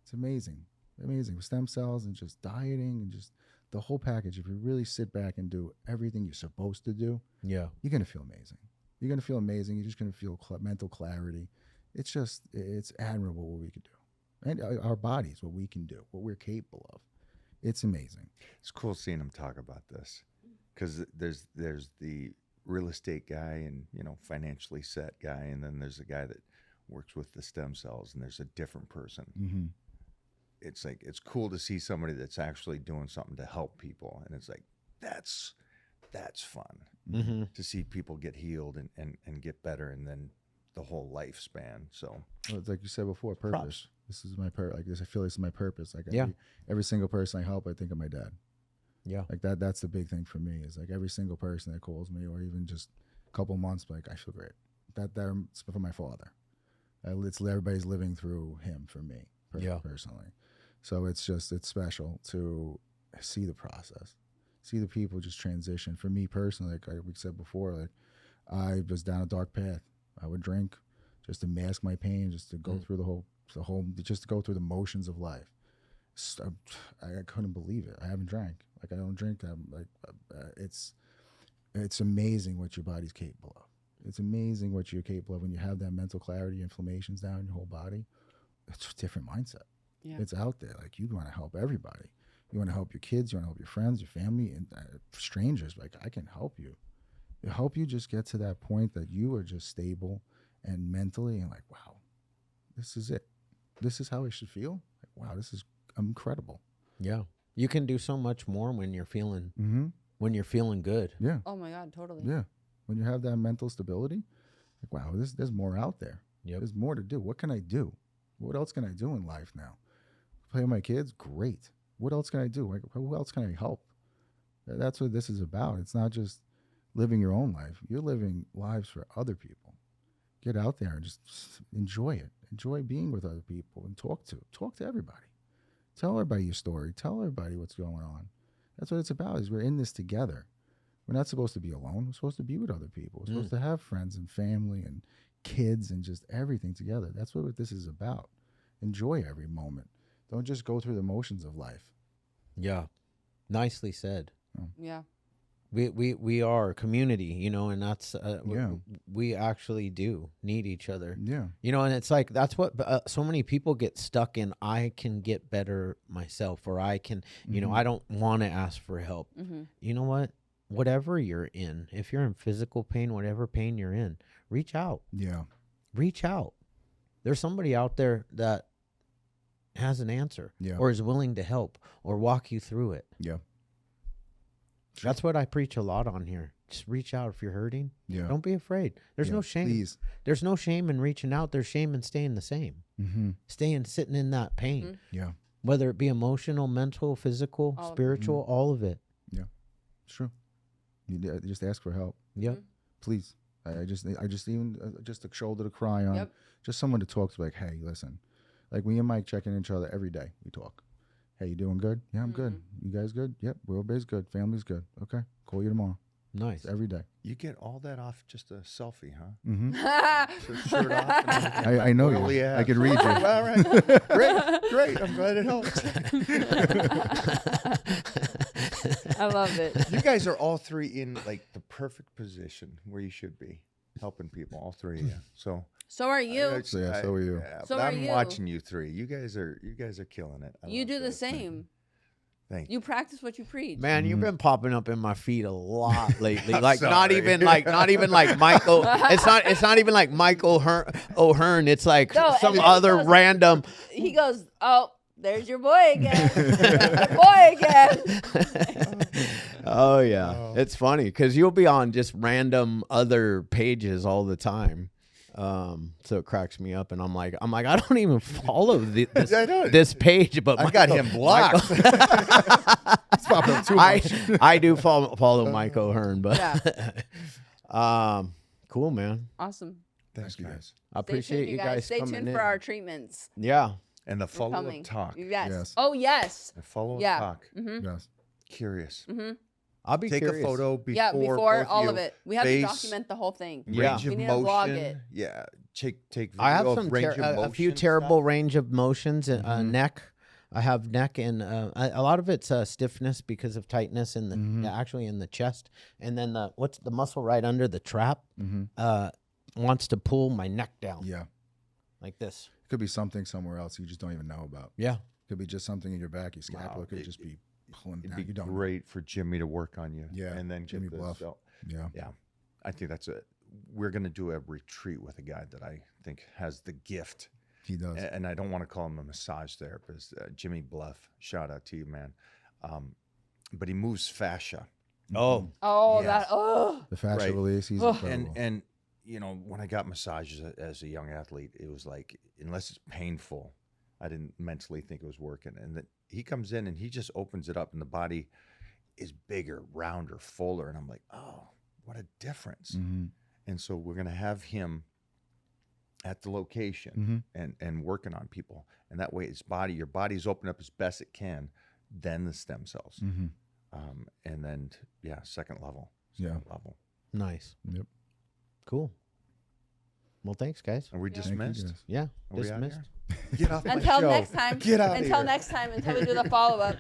It's amazing. Amazing. With stem cells and just dieting and just the whole package. If you really sit back and do everything you're supposed to do, Yeah. you're going to feel amazing. You're going to feel amazing. You're just going to feel mental clarity. It's admirable what we could do. And our bodies, what we can do, what we're capable of. It's amazing. It's cool seeing him talk about this, because there's the real estate guy and, you know, financially set guy, and then there's a guy that works with the stem cells, and there's a different person. Mm-hmm. It's like, it's cool to see somebody that's actually doing something to help people, and it's like that's that's fun Mm-hmm. to see people get healed and get better, and then the whole lifespan. So Well, it's like you said before, purpose. Props. This is my purpose. Like this, I feel this is my purpose. Like Yeah. every single person I help, I think of my dad. Yeah. Like that's the big thing for me, is like every single person that calls me, or even just a couple months, like I feel great. That's for my father. It's everybody's living through him for me, Yeah. personally. So it's special to see the process, see the people just transition. For me personally, like we said before, like I was down a dark path. I would drink just to mask my pain, just to go through the whole, just to go through the motions of life. So, I couldn't believe it. I haven't drank. Like I don't drink. I'm like, it's amazing what your body's capable of. It's amazing what you're capable of when you have that mental clarity, inflammation's down in your whole body. It's a different mindset. Yeah. It's out there. Like you want to help everybody. You want to help your kids. You want to help your friends, your family, and strangers. Like I can help you. It'll help you just get to that point that you are just stable and mentally, and like, wow, this is it. This is how I should feel. Like, wow, this is incredible. Yeah. You can do so much more when you're feeling good. Yeah. Oh my God, totally. Yeah. When you have that mental stability, like, wow, there's more out there. Yep. There's more to do. What can I do? What else can I do in life now? Play with my kids? Great. What else can I do? Like, who else can I help? That's what this is about. It's not just living your own life. You're living lives for other people. Get out there and just enjoy it. Enjoy being with other people and talk to everybody. Tell everybody your story. Tell everybody what's going on. That's what it's about, is we're in this together. We're not supposed to be alone. We're supposed to be with other people. We're supposed to have friends and family and kids and just everything together. That's what this is about. Enjoy every moment. Don't just go through the motions of life. Yeah. Nicely said. Yeah. We are a community, and that's Yeah. we actually do need each other. Yeah. And it's like that's what so many people get stuck in. I can get better myself, or I can, I don't want to ask for help. Mm-hmm. You know what? Whatever you're in, if you're in physical pain, whatever pain you're in, reach out. Yeah. Reach out. There's somebody out there that has an answer, Yeah. or is willing to help or walk you through it. Yeah. That's what I preach a lot on here. Just reach out if you're hurting. Yeah. Don't be afraid. There's no shame. Please. There's no shame in reaching out. There's shame in staying the same. Mm-hmm. Sitting in that pain. Mhm. Yeah. Whether it be emotional, mental, physical, All of it. spiritual, all of it. It's true. You just ask for help. Yep. Please. I just even just a shoulder to cry on. Yep. Just someone to talk to. Like, hey, listen. Like me and Mike checking each other every day. We talk. Hey, you doing good? Yeah, I'm good. You guys good? Yep. Everybody's good. Family's good. Okay. Call you tomorrow. Nice. It's every day. you get all that off just a selfie, huh? Mm-hmm. Shirt off. And everything. I know Well, you. yeah. I can read you. All right. Great. I'm glad it helps. I love it. You guys are all three in like the perfect position where you should be, helping people. All three of you. So So are you. So, yeah, so are you. So but are I'm you. watching you three. You guys are killing it. I You love do the this. same. Thank you. You practice what you preach. Man, you've been popping up in my feed a lot lately. I'm Like not sorry. even like Michael. It's not even like Michael O'Hearn. It's like No, some and other goes- random. He goes, "Oh, there's your boy again. There's your boy again." Oh yeah, it's funny because you'll be on just random other pages all the time. So it cracks me up, and I'm like, I don't even follow I know. this page, but I got him blocked. It's popping up too much. I do follow Mike O'Hearn, but Yeah. cool, man. Awesome. Thanks, you. guys. I Stay appreciate tuned, you guys Stay coming tuned in. for our treatments. Yeah, And the We're follow-up coming. talk. Yes. Yes. Oh yes. The follow-up Yeah. talk. Mm-hmm. Yes. Curious. Mm-hmm. I'll be Take curious. a photo before. Yeah. Before both all you. of it, we have Face, to document the whole thing. Yeah. Range We of need to vlog motion. it. Yeah. Take video I have of some range of a few motion terrible stuff. range of motions and neck. I have neck and a lot of it's stiffness because of tightness in the actually in the chest, and then what's the muscle right under the trap wants to pull my neck down Yeah. like this. Could be something somewhere else you just don't even know about. Yeah, Could be just something in your back, your scapula. Wow. Could just be pulling It'd down. be You don't know. great for Jimmy to work on you. Yeah, And then Jimmy get Bluff. this. Yeah. Yeah. I think that's it. We're going to do a retreat with a guy that I think has the gift. He does. And I don't want to call him a massage therapist. Jimmy Bluff. Shout out to you, man. But he moves fascia. Oh, Oh, Yeah. that. Oh. The fascia Right. release, he's Ugh. incredible. And you know, when I got massages as a young athlete, it was like, unless it's painful, I didn't mentally think it was working. And that he comes in and he just opens it up, and the body is bigger, rounder, fuller, and I'm like, oh, what a difference. Mhm. And so we're going to have him at the location and working on people, and that way your body's open up as best it can, then the stem cells, Mhm. and then second level. nice. Yep. Cool. Well, thanks, guys. Are we Thank you, dismissed? guys. Yeah, Are we out dismissed. here? Get off my Until show. next time. Get out of Until here. next time. Until we do the follow up.